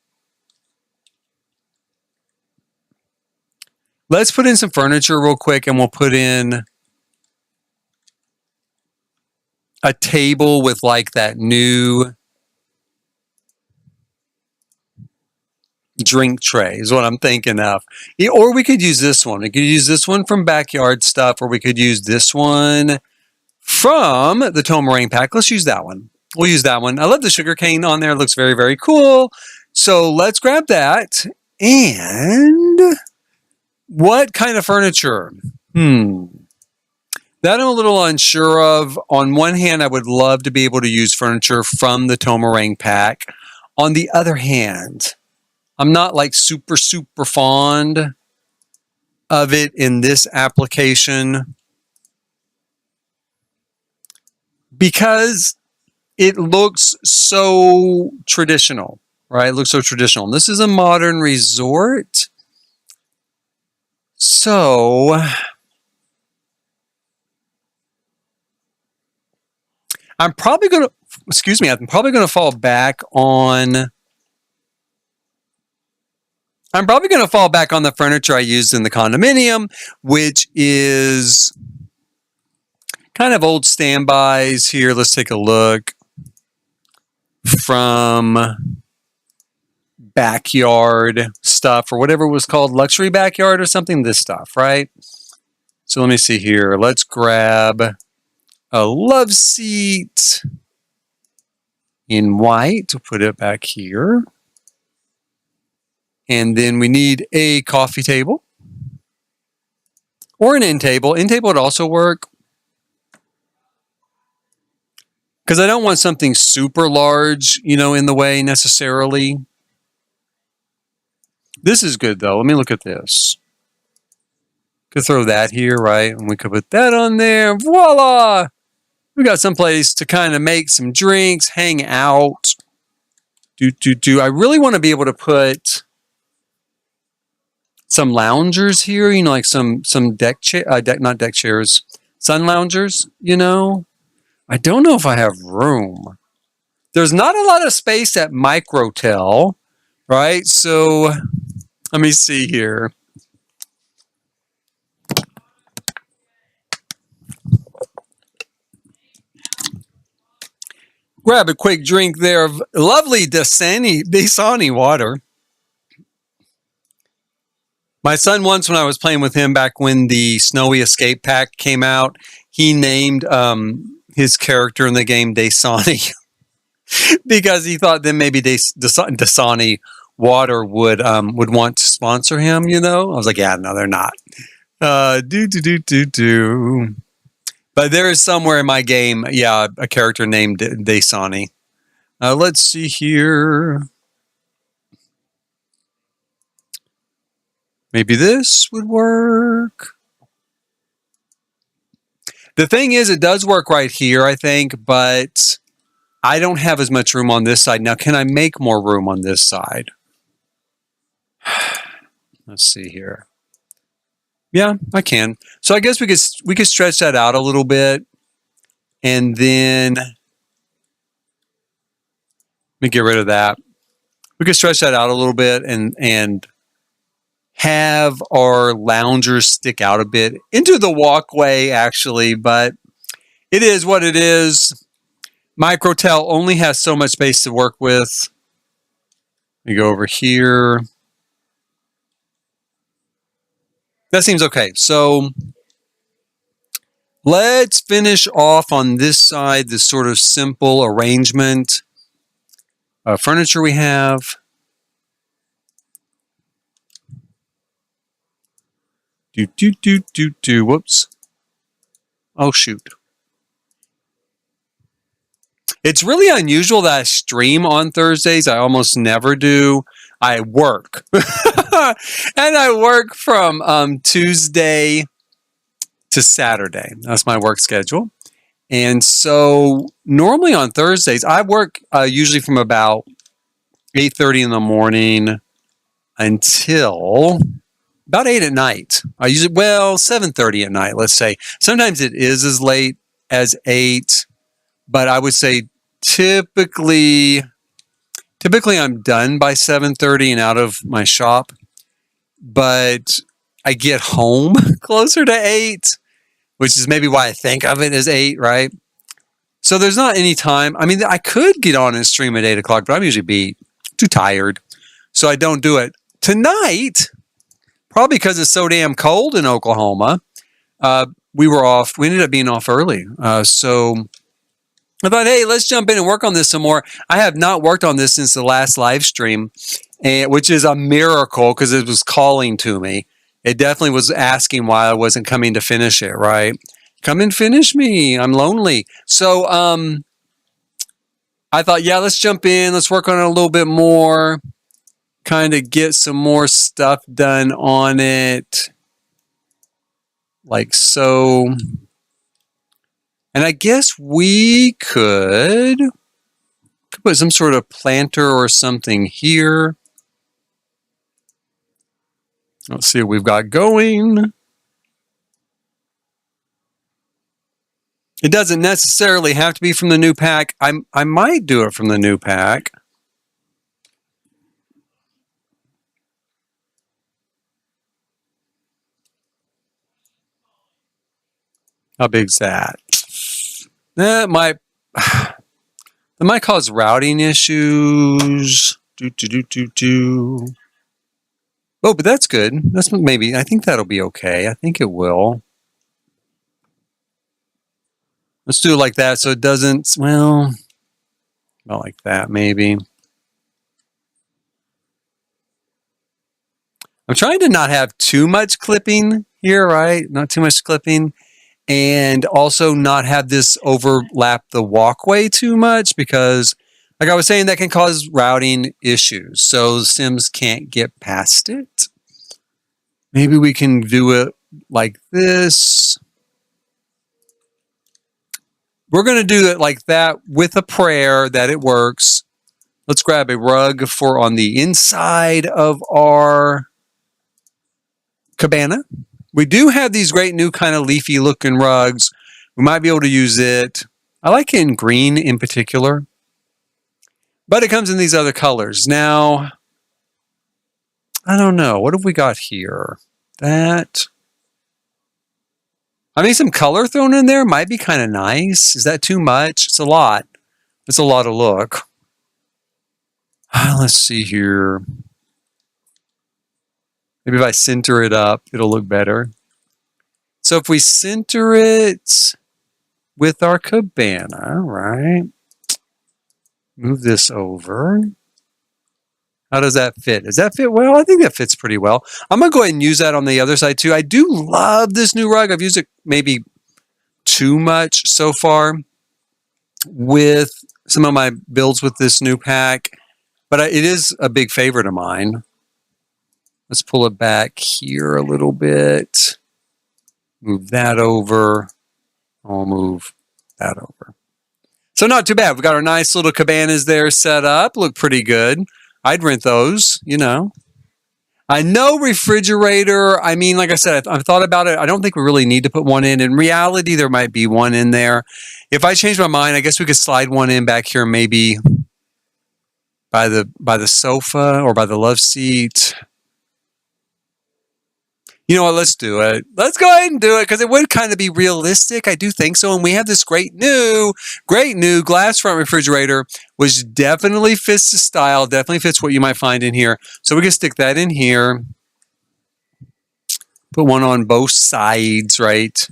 let's put in some furniture real quick and we'll put in a table with like that new drink tray is what I'm thinking of. Or we could use this one. We could use this one from Backyard Stuff, or we could use this one from the Tomarang pack. Let's use that one. We'll use that one. I love the sugar cane on there. It looks very, very cool. So let's grab that. And what kind of furniture? That I'm a little unsure of. On one hand, I would love to be able to use furniture from the Tomarang pack. On the other hand, I'm not like super, super fond of it in this application because it looks so traditional, right? It looks so traditional. And this is a modern resort. So I'm probably going to, I'm probably going to fall back on the furniture I used in the condominium, which is kind of old standbys here. Let's take a look from backyard stuff or whatever it was called, luxury backyard or something, this stuff, right? So let me see here. Let's grab a love seat in white. We'll put it back here. And then we need a coffee table or an end table. End table would also work because I don't want something super large, you know, in the way necessarily. This is good though. Let me look at this. Could throw that here, right? And we could put that on there. Voila! We got some place to kind of make some drinks, hang out. I really want to be able to put some loungers here, you know, like some not deck chairs, sun loungers, you know. I don't know if I have room. There's not a lot of space at Micro-Tel, right? So let me see here. Grab a quick drink there of lovely Dasani water. My son once, when I was playing with him back when the Snowy Escape Pack came out, he named his character in the game Dasani because he thought then maybe Dasani water would want to sponsor him, you know? I was like, yeah, no, they're not. But there is somewhere in my game, yeah, a character named Dasani. Let's see here. Maybe this would work. The thing is, it does work right here, I think, but I don't have as much room on this side. Now, can I make more room on this side? Let's see here. Yeah, I can. So I guess we could stretch that out a little bit, and then let me get rid of that. We could stretch that out a little bit and have our loungers stick out a bit into the walkway, actually, but it is what it is. Micro-Tel only has so much space to work with. We go over here. That seems okay. So let's finish off on this side, this sort of simple arrangement. Furniture we have. Whoops. Oh, shoot. It's really unusual that I stream on Thursdays. I almost never do. I work. And I work from Tuesday to Saturday. That's my work schedule. And so normally on Thursdays, I work usually from about 8:30 in the morning until about 8 at night. I usually, 7:30 at night, let's say. Sometimes it is as late as 8, but I would say typically I'm done by 7:30 and out of my shop, but I get home closer to 8, which is maybe why I think of it as 8, right? So there's not any time. I mean, I could get on and stream at 8 o'clock, but I'm usually too tired, so I don't do it. Tonight, probably because it's so damn cold in Oklahoma, we ended up being off early. So I thought, hey, let's jump in and work on this some more. I have not worked on this since the last live stream, which is a miracle because it was calling to me. It definitely was asking why I wasn't coming to finish it, right? Come and finish me. I'm lonely. So I thought, yeah, let's jump in. Let's work on it a little bit more. Kind of get some more stuff done on it. Like so. And I guess we could put some sort of planter or something here. Let's see what we've got going. It doesn't necessarily have to be from the new pack. I might do it from the new pack. How big's that? That might cause routing issues. Oh, but that's good. That's maybe, I think that'll be okay. I think it will. Let's do it like that so it doesn't, well, not like that maybe. I'm trying to not have too much clipping here, right? Not too much clipping. And also not have this overlap the walkway too much because, like I was saying, that can cause routing issues. So Sims can't get past it. Maybe we can do it like this. We're going to do it like that with a prayer that it works. Let's grab a rug for on the inside of our cabana. We do have these great new kind of leafy looking rugs. We might be able to use it. I like it in green in particular, but it comes in these other colors. Now, I don't know. What have we got here? That, I mean, some color thrown in there might be kind of nice. Is that too much? It's a lot. It's a lot of look. Let's see here. Maybe if I center it up, it'll look better. So if we center it with our cabana, right? Move this over. How does that fit? Does that fit well? I think that fits pretty well. I'm going to go ahead and use that on the other side too. I do love this new rug. I've used it maybe too much so far with some of my builds with this new pack, but it is a big favorite of mine. Let's pull it back here a little bit. Move that over. I'll move that over. So not too bad. We've got our nice little cabanas there set up. Look pretty good. I'd rent those, you know. I know refrigerator. I mean, like I said, I've thought about it. I don't think we really need to put one in. In reality, there might be one in there. If I change my mind, I guess we could slide one in back here maybe by the sofa or by the love seat. You know what? Let's do it. Let's go ahead and do it because it would kind of be realistic. I do think so. And we have this great new glass front refrigerator, which definitely fits the style, definitely fits what you might find in here. So we can stick that in here. Put one on both sides, right?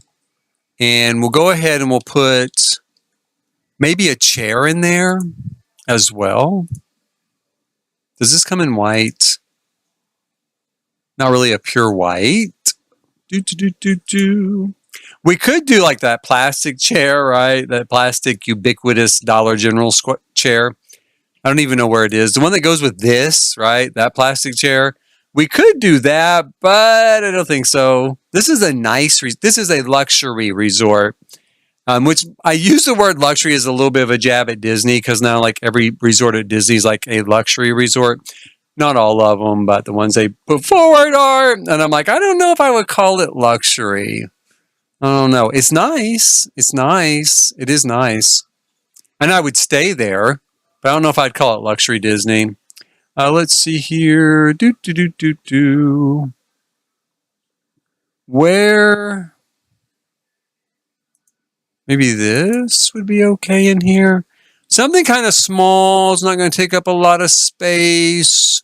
And we'll go ahead and we'll put maybe a chair in there as well. Does this come in white? Not really a pure white. We could do like that plastic chair, right? That plastic ubiquitous Dollar General chair. I don't even know where it is. The one that goes with this, right? That plastic chair. We could do that, but I don't think so. This is a this is a luxury resort, which I use the word luxury as a little bit of a jab at Disney because now like every resort at Disney is like a luxury resort. Not all of them, but the ones they put forward are, and I'm like, I don't know if I would call it luxury. I don't know. It's nice. It's nice. It is nice. And I would stay there, but I don't know if I'd call it luxury Disney. Let's see here. Where? Maybe this would be okay in here. Something kind of small. It's not going to take up a lot of space.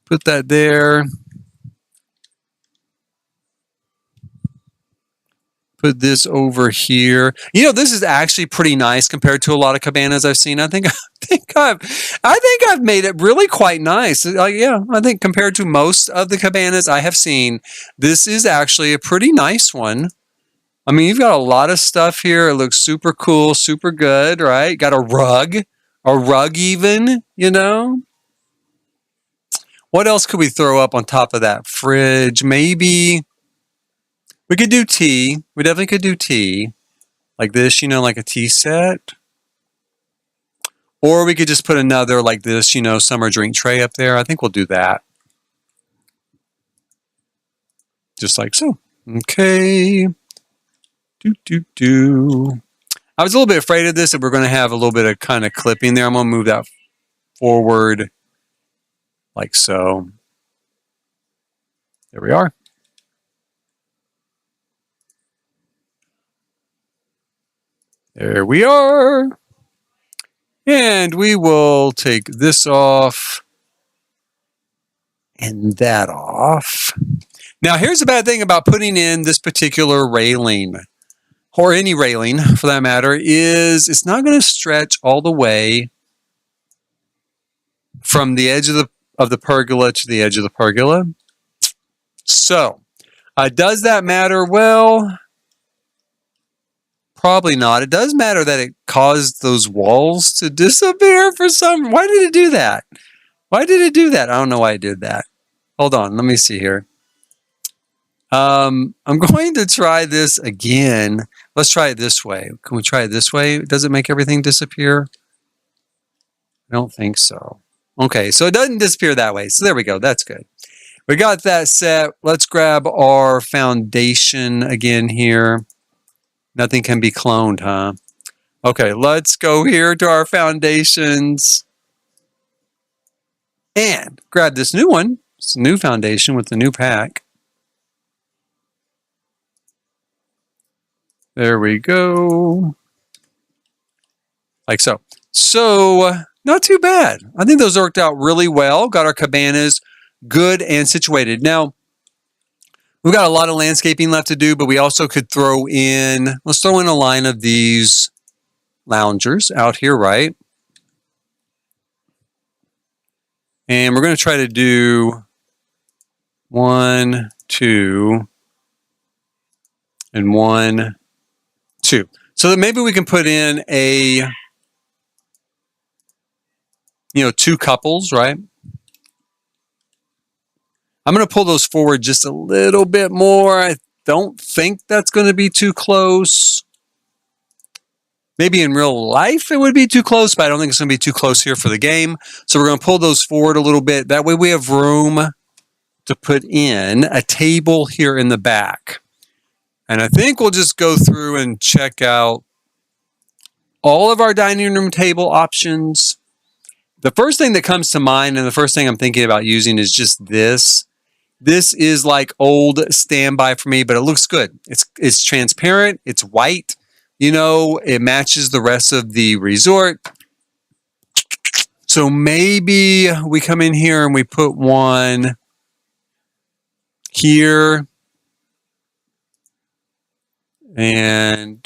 Put that there. Put this over here. You know, this is actually pretty nice compared to a lot of cabanas I've seen. I think I've made it really quite nice. Yeah, I think compared to most of the cabanas I have seen, this is actually a pretty nice one. I mean, you've got a lot of stuff here. It looks super cool, super good, right? Got a rug even, you know. What else could we throw up on top of that fridge? Maybe we could do tea. We definitely could do tea. Like this, you know, like a tea set. Or we could just put another like this, you know, summer drink tray up there. I think we'll do that. Just like so. Okay. I was a little bit afraid of this, that we're going to have a little bit of kind of clipping there. I'm going to move that forward like so. There we are. There we are. And we will take this off. and that off. Now, here's the bad thing about putting in this particular railing, or any railing for that matter, is it's not going to stretch all the way from the edge of the pergola to the edge of the pergola. So, does that matter? Well, probably not. It does matter that it caused those walls to disappear for some. Why did it do that? Why did it do that? I don't know why it did that. Hold on, let me see here. I'm going to try this again. Let's try it this way. Can we try it this way? Does it make everything disappear? I don't think so. Okay, so it doesn't disappear that way. So there we go. That's good. We got that set. Let's grab our foundation again here. Nothing can be cloned, huh? Okay, let's go here to our foundations and grab this new one. It's a new foundation with the new pack. There we go. Like so. So, not too bad. I think those worked out really well. Got our cabanas good and situated. Now, we've got a lot of landscaping left to do, but we also could throw in, let's throw in a line of these loungers out here, right? And we're going to try to do 1, 2, and 1, 2. So that maybe we can put in a, 2 couples, right? I'm going to pull those forward just a little bit more. I don't think that's going to be too close. Maybe in real life it would be too close, but I don't think it's going to be too close here for the game. So we're going to pull those forward a little bit. That way we have room to put in a table here in the back. And I think we'll just go through and check out all of our dining room table options. The first thing that comes to mind and the first thing I'm thinking about using is just this. This is like old standby for me, but it looks good. It's transparent. It's white. It matches the rest of the resort. So maybe we come in here and we put one here. And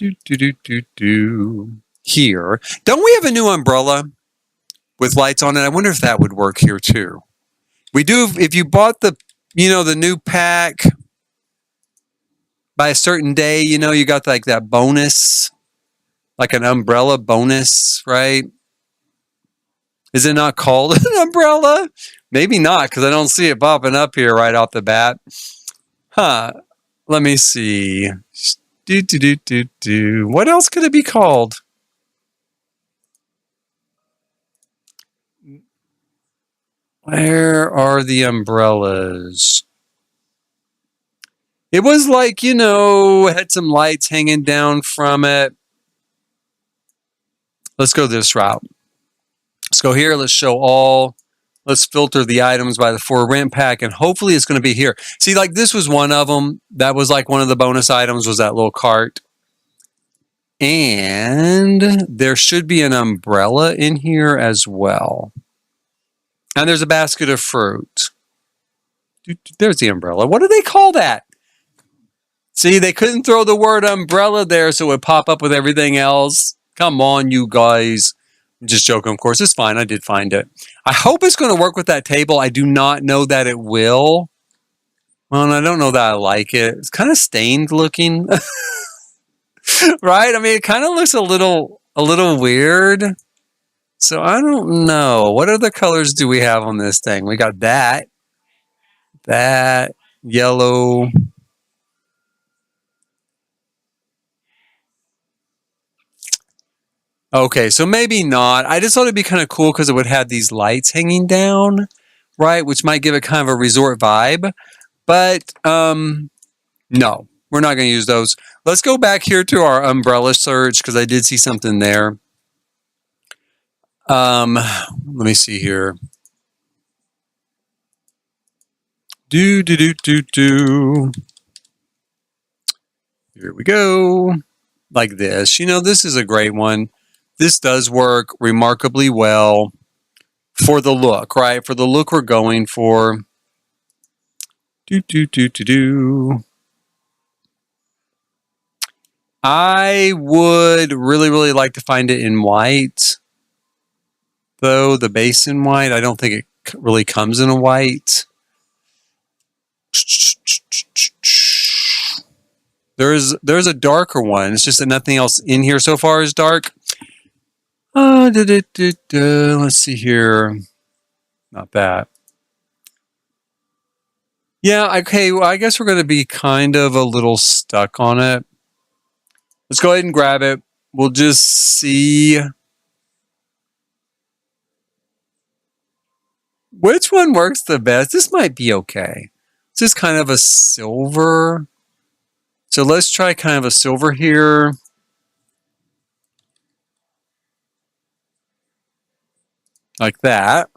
here. Don't we have a new umbrella with lights on it? I wonder if that would work here too. We do, if you bought the new pack by a certain day, you got like that bonus, like an umbrella bonus, right? Is it not called an umbrella? Maybe not, because I don't see it popping up here right off the bat. Huh. Let me see. What else could it be called? Where are the umbrellas? It was like, had some lights hanging down from it. Let's go this route. Let's go here. Let's show all. Let's filter the items by the for rent pack, and hopefully it's going to be here. See, like this was one of them. That was like one of the bonus items was that little cart. And there should be an umbrella in here as well. And there's a basket of fruit. There's the umbrella. What do they call that? See, they couldn't throw the word umbrella there so it would pop up with everything else. Come on, you guys. I'm just joking, of course. It's fine. I did find it. I hope it's going to work with that table. I do not know that it will. Well, and I don't know that I like it. It's kind of stained looking. Right? I mean, it kind of looks a little weird. So I don't know. What other colors do we have on this thing? We got that yellow. Okay, so maybe not. I just thought it'd be kind of cool because it would have these lights hanging down, right? Which might give it kind of a resort vibe. But no, we're not going to use those. Let's go back here to our umbrella search because I did see something there. Let me see here. Here we go. Like this. This is a great one. This does work remarkably well for the look, right? For the look we're going for. I would really like to find it in white, though the base in white. I don't think it really comes in a white. There's a darker one. It's just that nothing else in here so far is dark. Let's see here. Not that. Yeah, okay, well, I guess we're going to be kind of a little stuck on it. Let's go ahead and grab it. We'll just see which one works the best. This might be okay. It's just kind of a silver. So let's try kind of a silver here. Like that.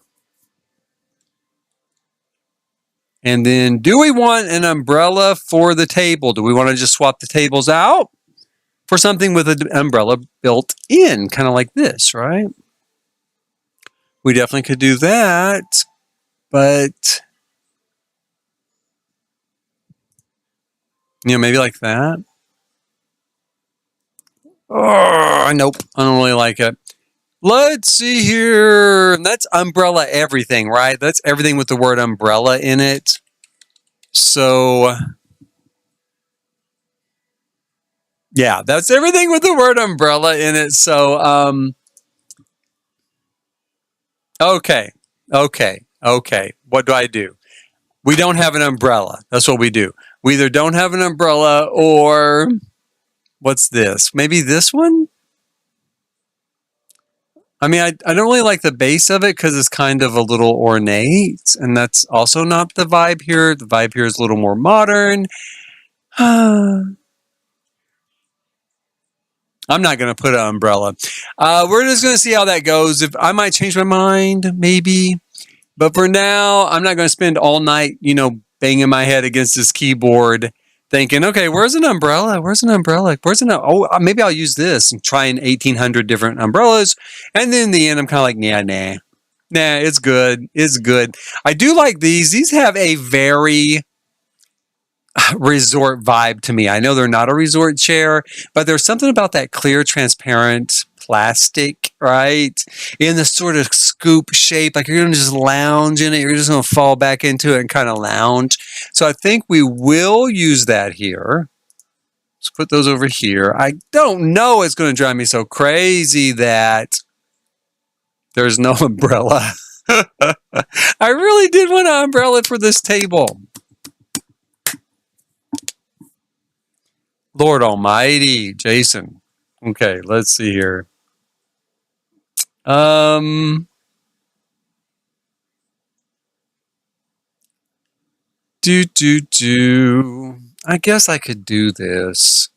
And then, do we want an umbrella for the table? Do we want to just swap the tables out for something with an umbrella built in, kind of like this, right? We definitely could do that, but, you know, maybe like that. Oh, nope, I don't really like it. Let's see here. That's umbrella everything, right? That's everything with the word umbrella in it. So, yeah, that's everything with the word umbrella in it. So, okay. What do I do? We don't have an umbrella. That's what we do. We either don't have an umbrella or what's this? Maybe this one? I mean, I don't really like the base of it because it's kind of a little ornate, and that's also not the vibe here. The vibe here is a little more modern. I'm not going to put an umbrella. We're just going to see how that goes. If I might change my mind, maybe. But for now, I'm not going to spend all night, you know, banging my head against this keyboard thinking, okay, where's an umbrella? Where's an umbrella? Oh, maybe I'll use this and try 1,800 different umbrellas. And then in the end, I'm kind of like, nah, it's good. It's good. I do like these. These have a very resort vibe to me. I know they're not a resort chair, but there's something about that clear, transparent plastic, right? In the sort of scoop shape, like you're going to just lounge in it. You're just going to fall back into it and kind of lounge. So I think we will use that here. Let's put those over here. I don't know. It's going to drive me so crazy that there's no umbrella. I really did want an umbrella for this table. Lord Almighty, Jason. Okay, let's see here. I guess I could do this.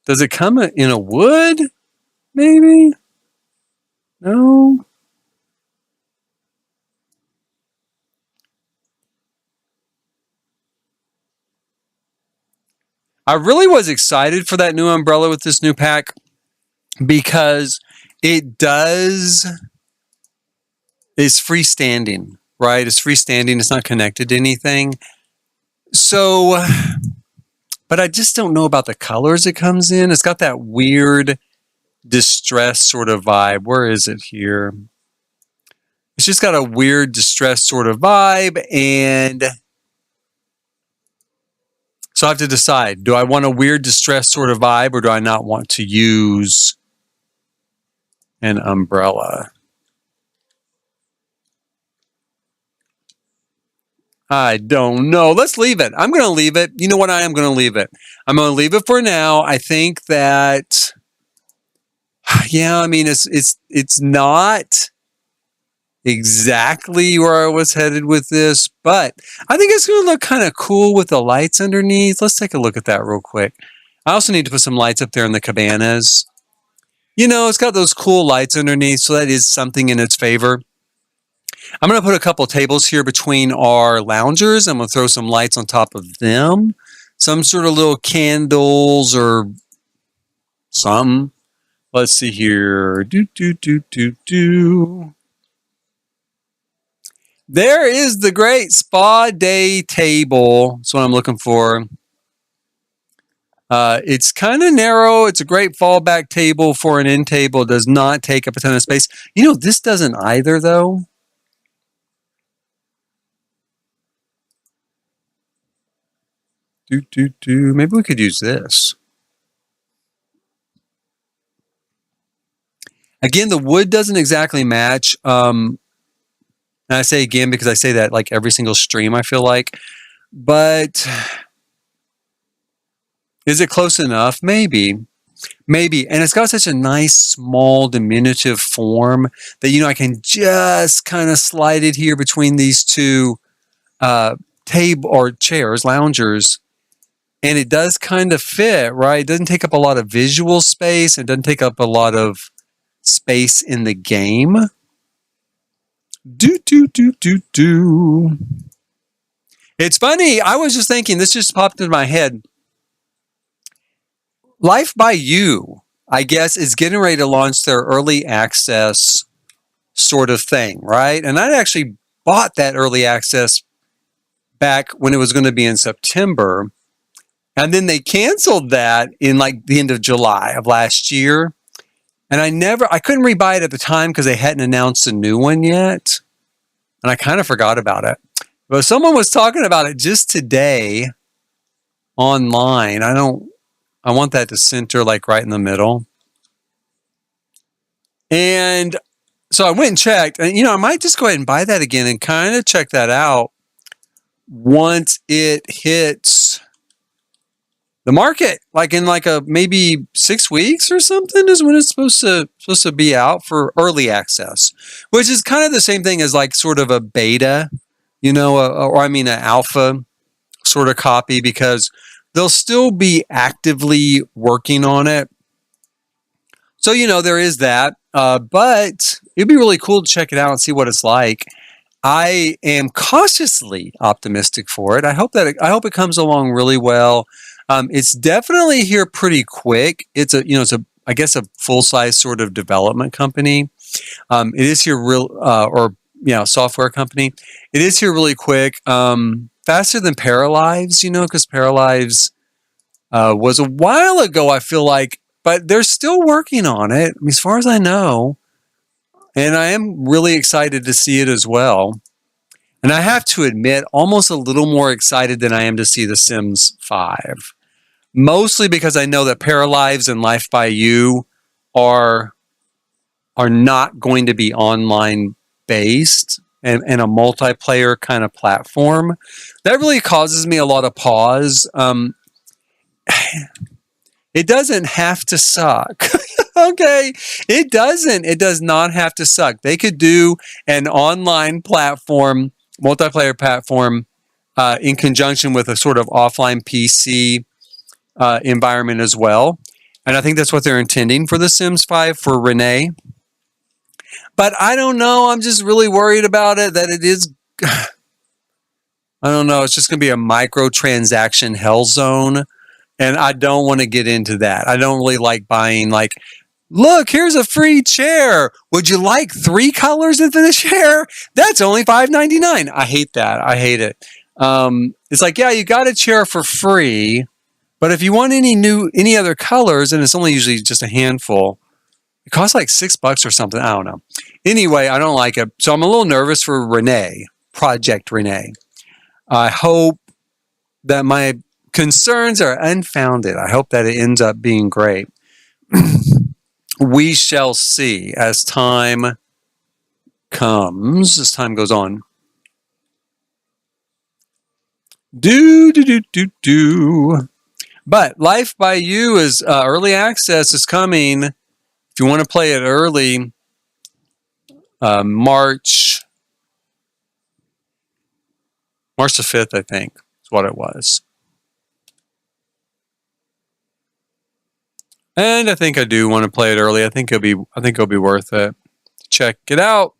Does it come in a wood? Maybe? No? I really was excited for that new umbrella with this new pack because it is freestanding, right? It's freestanding. It's not connected to anything. So, but I just don't know about the colors it comes in. It's got that weird distressed sort of vibe. Where is it here? It's just got a weird distressed sort of vibe, and so I have to decide, do I want a weird distressed sort of vibe or do I not want to use an umbrella? I don't know. Let's leave it. I'm going to leave it. You know what? I am going to leave it. I'm going to leave it for now. I think that, yeah, I mean, it's not exactly where I was headed with this, but I think it's going to look kind of cool with the lights underneath. Let's take a look at that real quick. I also need to put some lights up there in the cabanas. You know, it's got those cool lights underneath, so that is something in its favor. I'm going to put a couple tables here between our loungers. I'm going to throw some lights on top of them. Some sort of little candles or something. Let's see here. There is the great spa day table. That's what I'm looking for. It's kind of narrow. It's a great fallback table for an end table. It does not take up a ton of space. You know, this doesn't either, though. Maybe we could use this. Again, the wood doesn't exactly match. And I say again because I say that like every single stream, I feel like. But is it close enough? Maybe. Maybe. And it's got such a nice, small, diminutive form that, you know, I can just kind of slide it here between these two table or chairs, loungers. And it does kind of fit, right? It doesn't take up a lot of visual space. It doesn't take up a lot of space in the game. It's funny. I was just thinking, this just popped into my head. Life by You, I guess, is getting ready to launch their early access sort of thing, right? And I actually bought that early access back when it was going to be in September. And then they canceled that in like the end of July of last year. And I couldn't rebuy it at the time because they hadn't announced a new one yet. And I kind of forgot about it. But someone was talking about it just today online. I want that to center like right in the middle. And so I went and checked. And, you know, I might just go ahead and buy that again and kind of check that out once it hits the market, like in like a maybe 6 weeks or something is when it's supposed to be out for early access, which is kind of the same thing as like sort of a beta, you know, or I mean an alpha sort of copy, because they'll still be actively working on it. So, you know, there is that, but it'd be really cool to check it out and see what it's like. I am cautiously optimistic for it. I hope it comes along really well. It's definitely here pretty quick. It's I guess a full size sort of development company. It is here software company. It is here really quick. Faster than Paralives, you know, because Paralives was a while ago, I feel like, but they're still working on it, as far as I know. And I am really excited to see it as well. And I have to admit, almost a little more excited than I am to see The Sims 5. Mostly because I know that Paralives and Life by You are not going to be online based and a multiplayer kind of platform. That really causes me a lot of pause. It doesn't have to suck. Okay, it doesn't. It does not have to suck. They could do an online platform, multiplayer platform, in conjunction with a sort of offline PC environment as well. And I think that's what they're intending for The Sims 5 for Renee. But I don't know. I'm just really worried about it, that it is, I don't know. It's just going to be a microtransaction hell zone. And I don't want to get into that. I don't really like buying like, look, here's a free chair. Would you like 3 colors of the chair? That's only $5.99. I hate that. I hate it. It's like, yeah, you got a chair for free, but if you want any other colors, and it's only usually just a handful, it costs like $6 or something. I don't know. Anyway, I don't like it. So I'm a little nervous for Renee, Project Renee. I hope that my concerns are unfounded. I hope that it ends up being great. We shall see as time comes, as time goes on. But Life by You is early access is coming. If you want to play it early, March the 5th, I think, is what it was. And I think I do want to play it early. I think it'll be worth it. Check it out.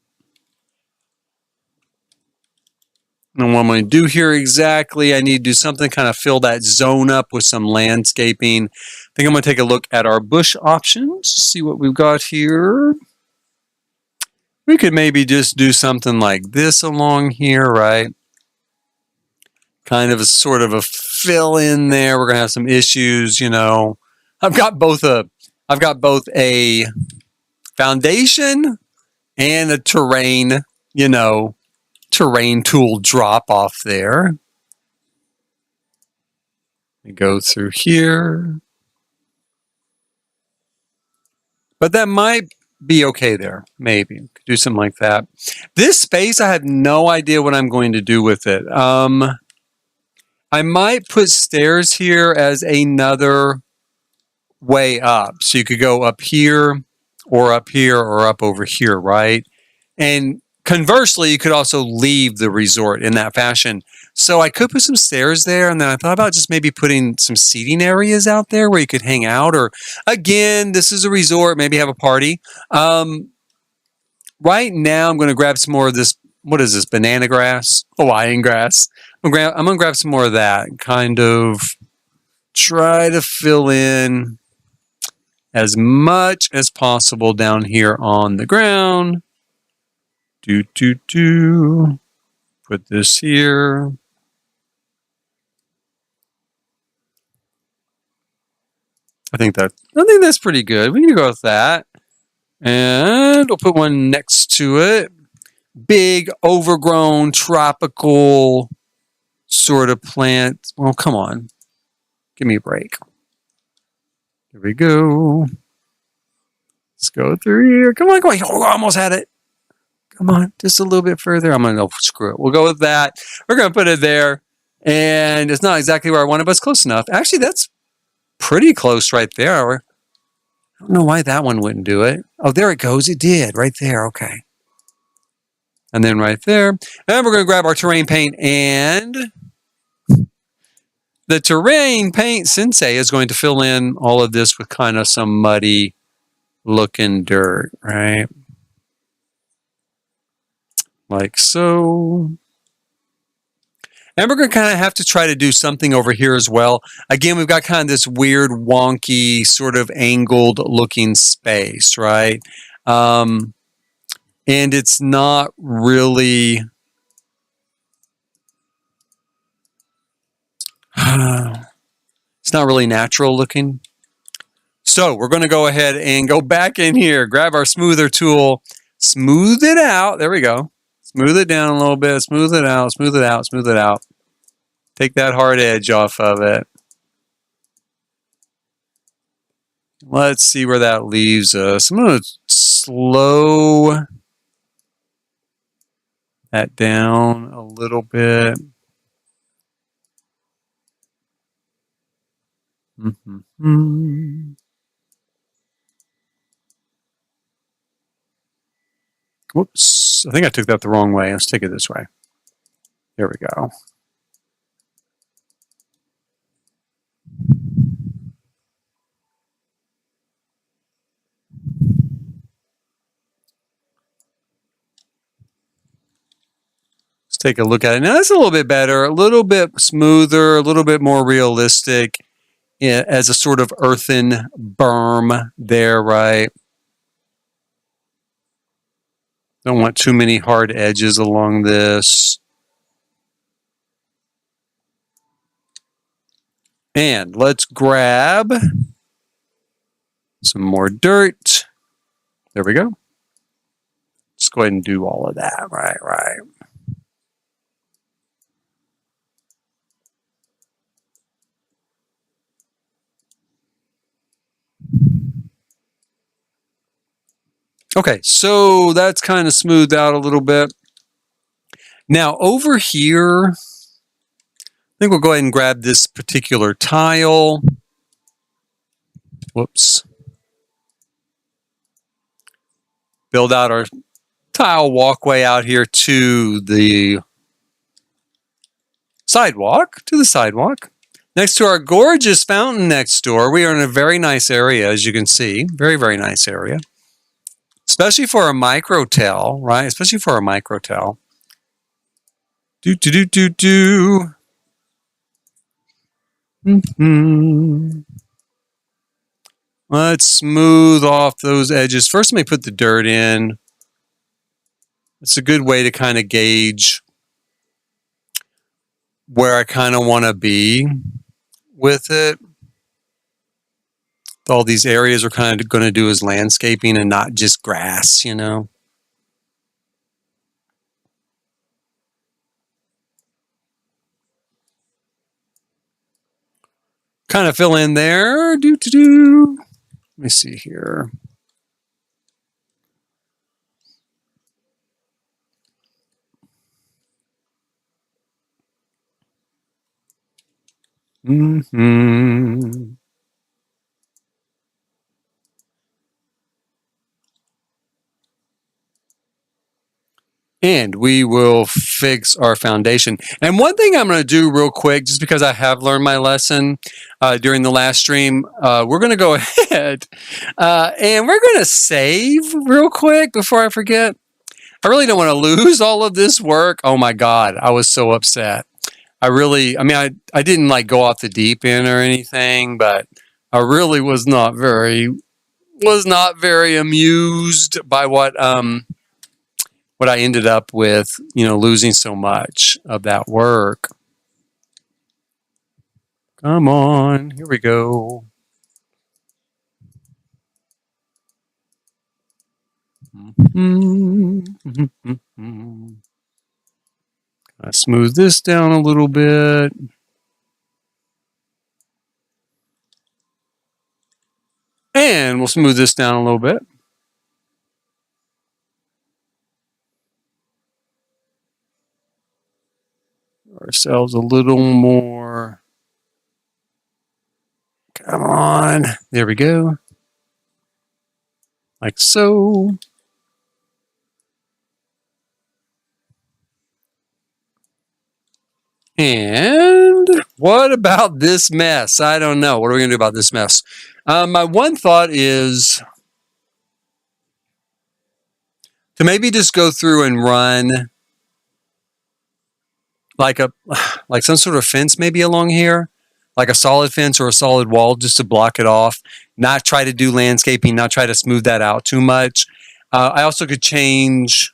And what I'm going to do here exactly, I need to do something kind of fill that zone up with some landscaping. I think I'm going to take a look at our bush options, see what we've got here. We could maybe just do something like this along here, right? Kind of a sort of a fill in there. We're gonna have some issues, you know. I've got both a foundation and a terrain, you know, terrain tool drop off there. We go through here. But that might be okay there. Maybe could do something like that. This space, I have no idea what I'm going to do with it. I might put stairs here as another way up. So you could go up here or up over here, right? And conversely, you could also leave the resort in that fashion. So I could put some stairs there, and then I thought about just maybe putting some seating areas out there where you could hang out, or again, this is a resort, maybe have a party. Right now, I'm going to grab some more of this. What is this? Banana grass? Hawaiian grass. I'm going to grab some more of that. Kind of try to fill in as much as possible down here on the ground. Put this here. I think that's pretty good. We can go with that. And we'll put one next to it. Big, overgrown, tropical sort of plant. Well, come on. Give me a break. Here we go. Let's go through here. Come on, come on. Oh, I almost had it. Come on, just a little bit further. I'm going to screw it. We'll go with that. We're going to put it there. And it's not exactly where I want it, but it's close enough. Actually, that's pretty close right there. I don't know why that one wouldn't do it. Oh, there it goes. It did right there. Okay. And then right there. And we're going to grab our terrain paint, and the terrain paint sensei is going to fill in all of this with kind of some muddy looking dirt, right? Like so. And we're going to kind of have to try to do something over here as well. Again, we've got kind of this weird, wonky, sort of angled looking space, right? And it's not really... it's not really natural looking. So we're going to go ahead and go back in here, grab our smoother tool, smooth it out. There we go. Smooth it down a little bit, smooth it out, smooth it out, smooth it out. Take that hard edge off of it. Let's see where that leaves us. I'm going to slow that down a little bit. Whoops, I think I took that the wrong way. Let's take it this way. There we go. Let's take a look at it. Now that's a little bit better, a little bit smoother, a little bit more realistic as a sort of earthen berm there, right? Don't want too many hard edges along this. And let's grab some more dirt. There we go. Let's go ahead and do all of that. Right. Okay, so that's kind of smoothed out a little bit. Now over here, I think we'll go ahead and grab this particular tile. Whoops. Build out our tile walkway out here to the sidewalk, Next to our gorgeous fountain next door. We are in a very nice area, as you can see. Very, very nice area. Especially for a Micro-Tel, right? Especially for a Micro-Tel. Let's smooth off those edges. First, let me put the dirt in. It's a good way to kind of gauge where I kind of want to be with it. All these areas we're kind of going to do as landscaping and not just grass, you know. Kind of fill in there. Let me see here. Mm-hmm. And we will fix our foundation. And one thing I'm going to do real quick, just because I have learned my lesson during the last stream, we're going to go ahead and we're going to save real quick before I forget. I really don't want to lose all of this work. Oh my God, I was so upset. I didn't like go off the deep end or anything, but I really was not very amused by what I ended up with, losing so much of that work. Come on, here we go. I smooth this down a little bit. And we'll smooth this down a little bit. Ourselves a little more. Come on. There we go. Like so. And what about this mess? I don't know. What are we going to do about this mess? My one thought is to maybe just go through and run like some sort of fence maybe along here, like a solid fence or a solid wall just to block it off. Not try to do landscaping, not try to smooth that out too much. I also could change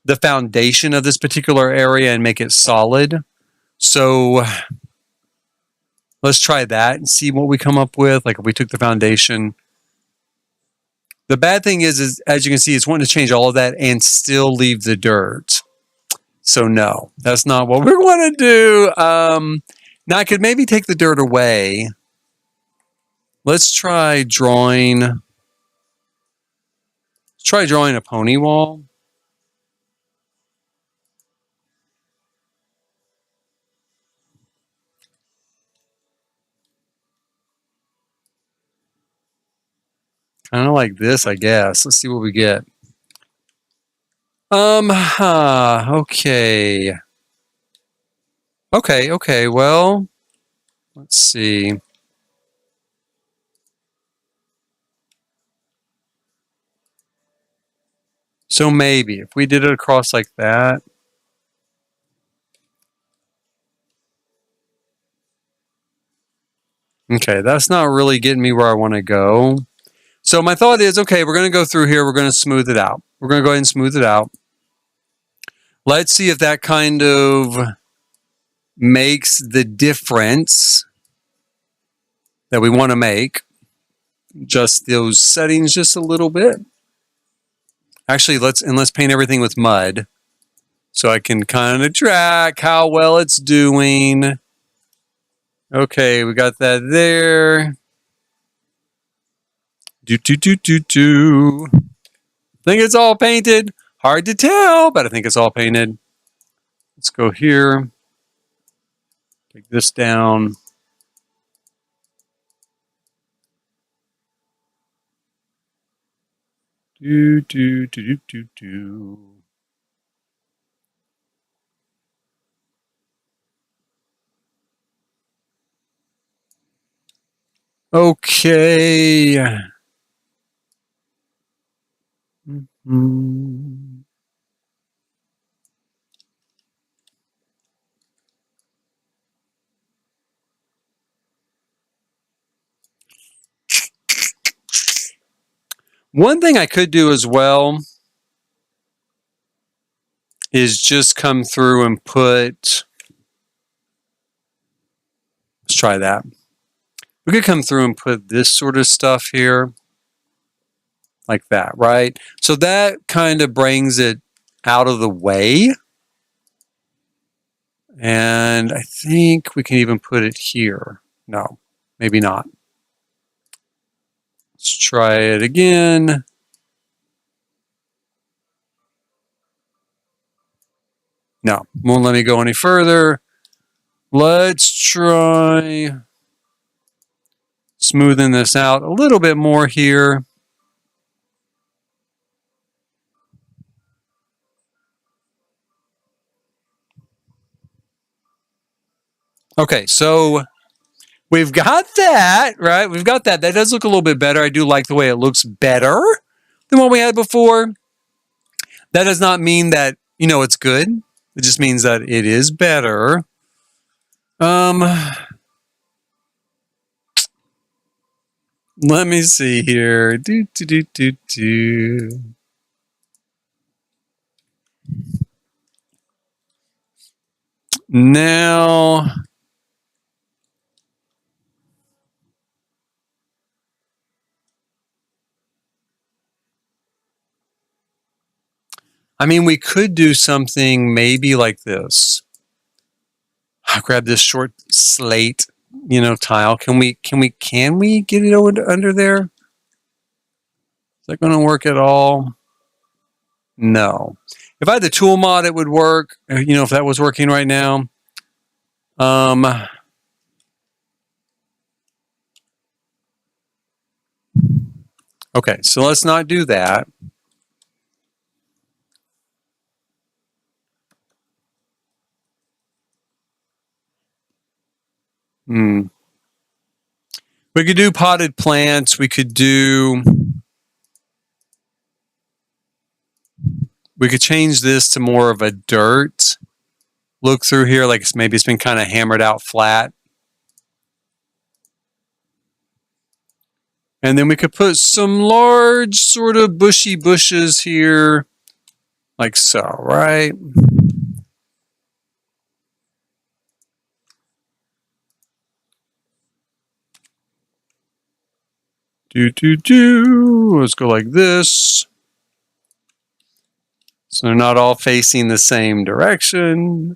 the foundation of this particular area and make it solid. So let's try that and see what we come up with. Like if we took the foundation. The bad thing is as you can see, it's wanting to change all of that and still leave the dirt. So no, that's not what we're going to do. Now I could maybe take the dirt away. Let's try drawing. Let's try drawing a pony wall. Kind of like this, I guess. Let's see what we get. Okay. Okay, well, let's see. So maybe if we did it across like that. Okay, that's not really getting me where I want to go. So my thought is, okay, we're going to go through here. We're going to smooth it out. We're going to go ahead and smooth it out. Let's see if that kind of makes the difference that we want to make. Just those settings just a little bit. Actually, let's paint everything with mud so I can kind of track how well it's doing. Okay, we got that there. I think it's all painted. Hard to tell, but I think it's all painted. Let's go here. Take this down. Okay. One thing I could do as well is just come through and put, let's try that. We could come through and put this sort of stuff here, like that, right? So that kind of brings it out of the way. And I think we can even put it here. No, maybe not. Let's try it again. No, won't let me go any further. Let's try smoothing this out a little bit more here. Okay, so we've got that, right? We've got that. That does look a little bit better. I do like the way it looks better than what we had before. That does not mean that, you know, it's good. It just means that it is better. Let me see here. Now, I mean, we could do something maybe like this. I'll grab this short slate, you know, tile. Can we get it under there? Is that going to work at all? No. If I had the tool mod, it would work. You know, if that was working right now. Okay, so let's not do that. We could do potted plants. We could change this to more of a dirt look through here, like maybe it's been kind of hammered out flat. And then we could put some large sort of bushy bushes here, like so, right? Let's go like this. So they're not all facing the same direction.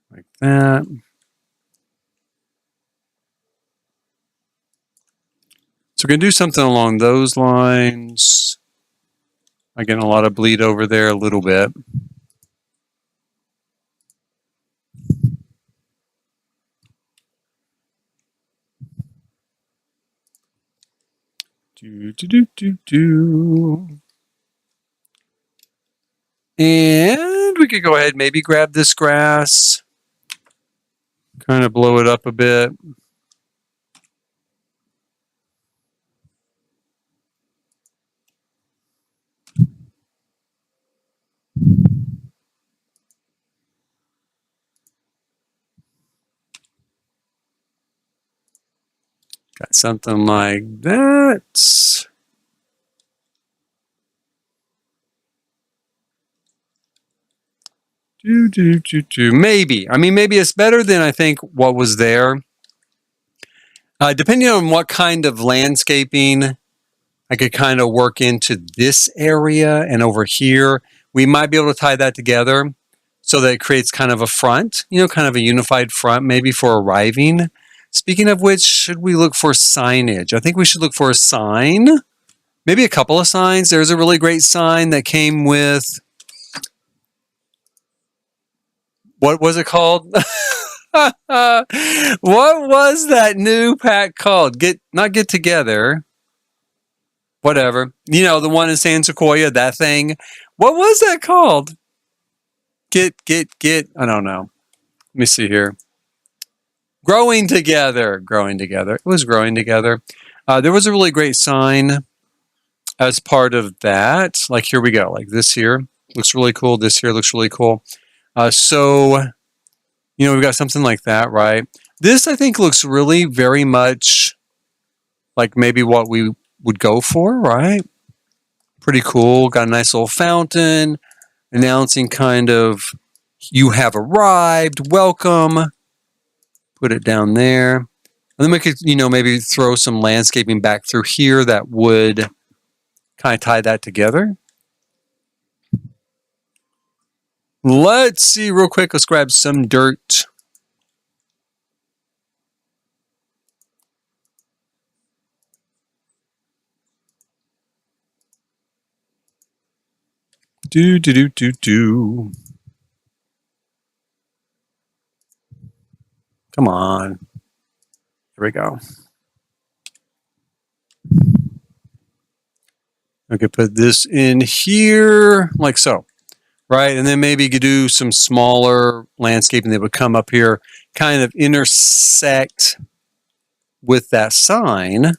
Like that. So we're going to do something along those lines. I'm getting a lot of bleed over there a little bit. And we could go ahead and maybe grab this grass. Kind of blow it up a bit. Got something like that. Maybe. I mean, maybe it's better than I think what was there. Depending on what kind of landscaping I could kind of work into this area and over here, we might be able to tie that together so that it creates kind of a front, you know, kind of a unified front maybe for arriving. Speaking of which, should we look for signage? I think we should look for a sign, maybe a couple of signs. There's a really great sign that came with, what was it called? What was that new pack called? Not Get Together. Whatever. You know, the one in San Sequoia, that thing. What was that called? Get. I don't know. Let me see here. Growing Together. It was Growing Together. There was a really great sign as part of that. Like, here we go. Like this here. Looks really cool. This here looks really cool. So, you know, we've got something like that, right? This, I think, looks really very much like maybe what we would go for, right? Pretty cool. Got a nice little fountain announcing kind of, you have arrived, welcome. Put it down there. And then we could, maybe throw some landscaping back through here that would kind of tie that together. Let's see real quick. Let's grab some dirt. Do. Come on. Here we go. I could put this in here like so, right? And then maybe you could do some smaller landscaping that would come up here, kind of intersect with that sign.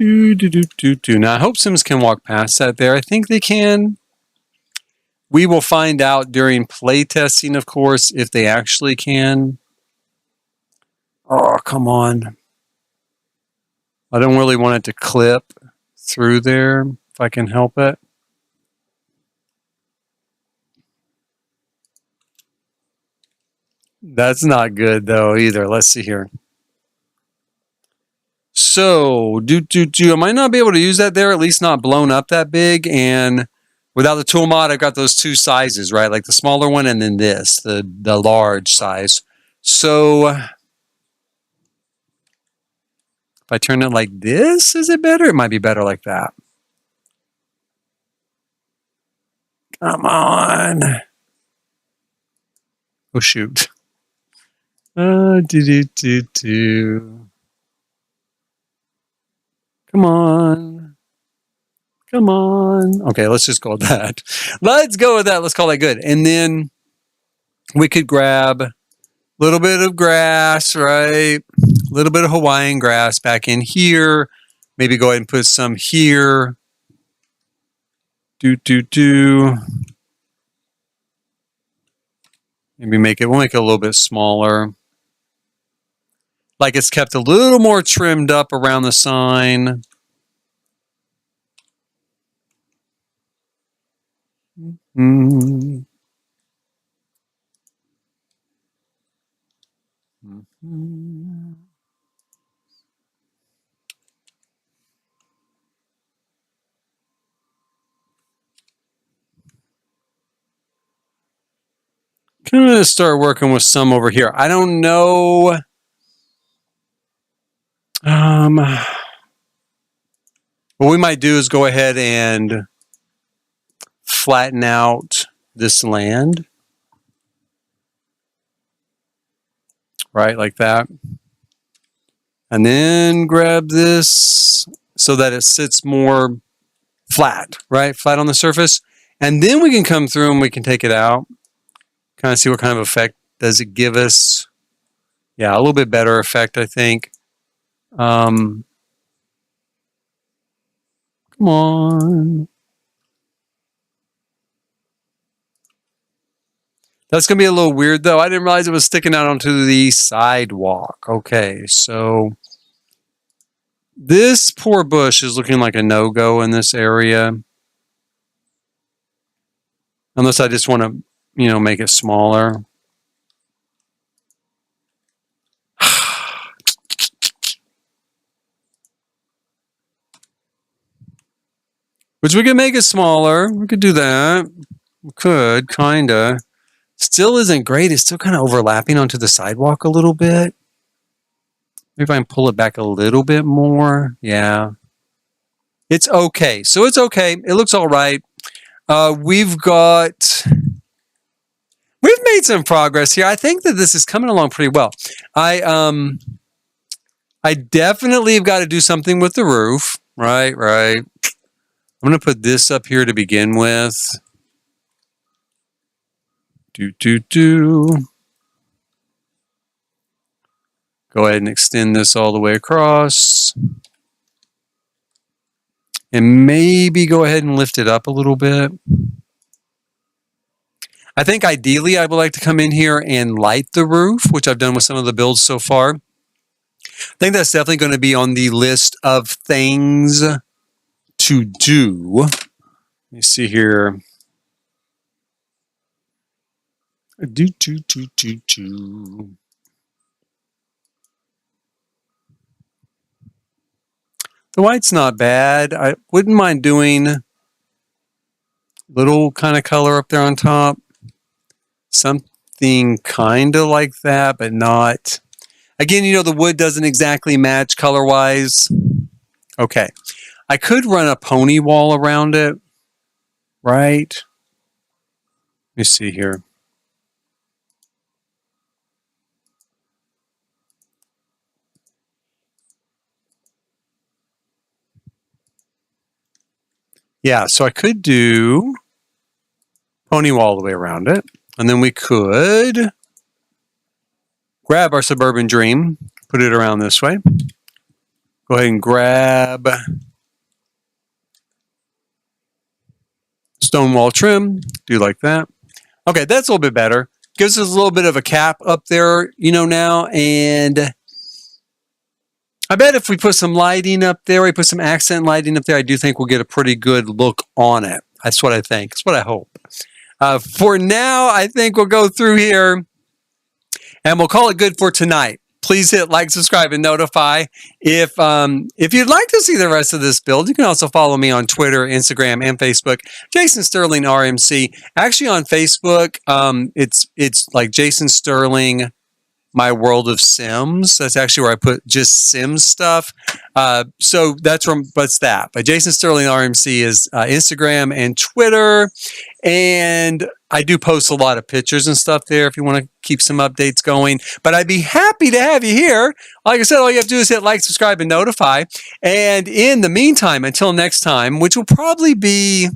Now, I hope Sims can walk past that there. I think they can. We will find out during play testing, of course, if they actually can. Oh, come on. I don't really want it to clip through there if I can help it. That's not good, though, either. Let's see here. So, I might not be able to use that there, at least not blown up that big. And without the tool mod, I've got those two sizes, right? Like the smaller one and then this, the large size. So, if I turn it like this, is it better? It might be better like that. Come on. Oh, shoot. Come on. Come on. Okay, let's just go with that. Let's go with that. Let's call that good. And then we could grab a little bit of grass, right? A little bit of Hawaiian grass back in here. Maybe go ahead and put some here. Maybe we'll make it a little bit smaller. Like it's kept a little more trimmed up around the sign. Kind of start working with some over here. I don't know. What we might do is go ahead and flatten out this land. Right, like that. And then grab this so that it sits more flat, right? Flat on the surface. And then we can come through and we can take it out. Kind of see what kind of effect does it give us. Yeah, a little bit better effect, I think. Come on. That's going to be a little weird, though. I didn't realize it was sticking out onto the sidewalk. Okay, so this poor bush is looking like a no-go in this area. Unless I just want to, make it smaller. Which we could make it smaller. We could do that. We could, kinda. Still isn't great. It's still kind of overlapping onto the sidewalk a little bit. Maybe if I can pull it back a little bit more. Yeah. It's okay. So it's okay. It looks all right. We've made some progress here. I think that this is coming along pretty well. I definitely have got to do something with the roof. Right. I'm going to put this up here to begin with. Go ahead and extend this all the way across. And maybe go ahead and lift it up a little bit. I think ideally I would like to come in here and light the roof, which I've done with some of the builds so far. I think that's definitely going to be on the list of things to do. Let me see here. The white's not bad. I wouldn't mind doing little kind of color up there on top. Something kind of like that, but not. Again, the wood doesn't exactly match color-wise. Okay. I could run a pony wall around it, right? Let me see here. Yeah, so I could do pony wall all the way around it. And then we could grab our Suburban Dream, put it around this way. Go ahead and grab stone wall trim, do like that. Okay, that's a little bit better. Gives us a little bit of a cap up there, now, and I bet if we put some lighting up there, we put some accent lighting up there, I do think we'll get a pretty good look on it. That's what I think. That's what I hope. For now, I think we'll go through here and we'll call it good for tonight. Please hit like, subscribe, and notify. If you'd like to see the rest of this build, you can also follow me on Twitter, Instagram, and Facebook. Jason Sterling RMC. Actually, on Facebook, it's like Jason Sterling, My World of Sims. That's actually where I put just Sims stuff. So that's from what's that. But Jason Sterling RMC is Instagram and Twitter. And I do post a lot of pictures and stuff there if you want to keep some updates going. But I'd be happy to have you here. Like I said, all you have to do is hit like, subscribe, and notify. And in the meantime, until next time, which will probably be,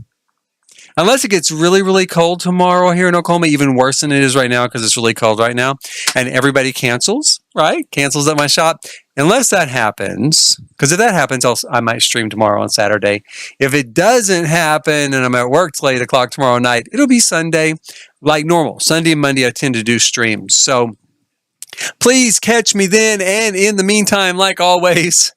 unless it gets really, really cold tomorrow here in Oklahoma, even worse than it is right now because it's really cold right now, and everybody cancels, right? Cancels at my shop. Unless that happens, because if that happens, I might stream tomorrow on Saturday. If it doesn't happen and I'm at work till 8 o'clock tomorrow night, it'll be Sunday like normal. Sunday and Monday, I tend to do streams. So please catch me then. And in the meantime, like always,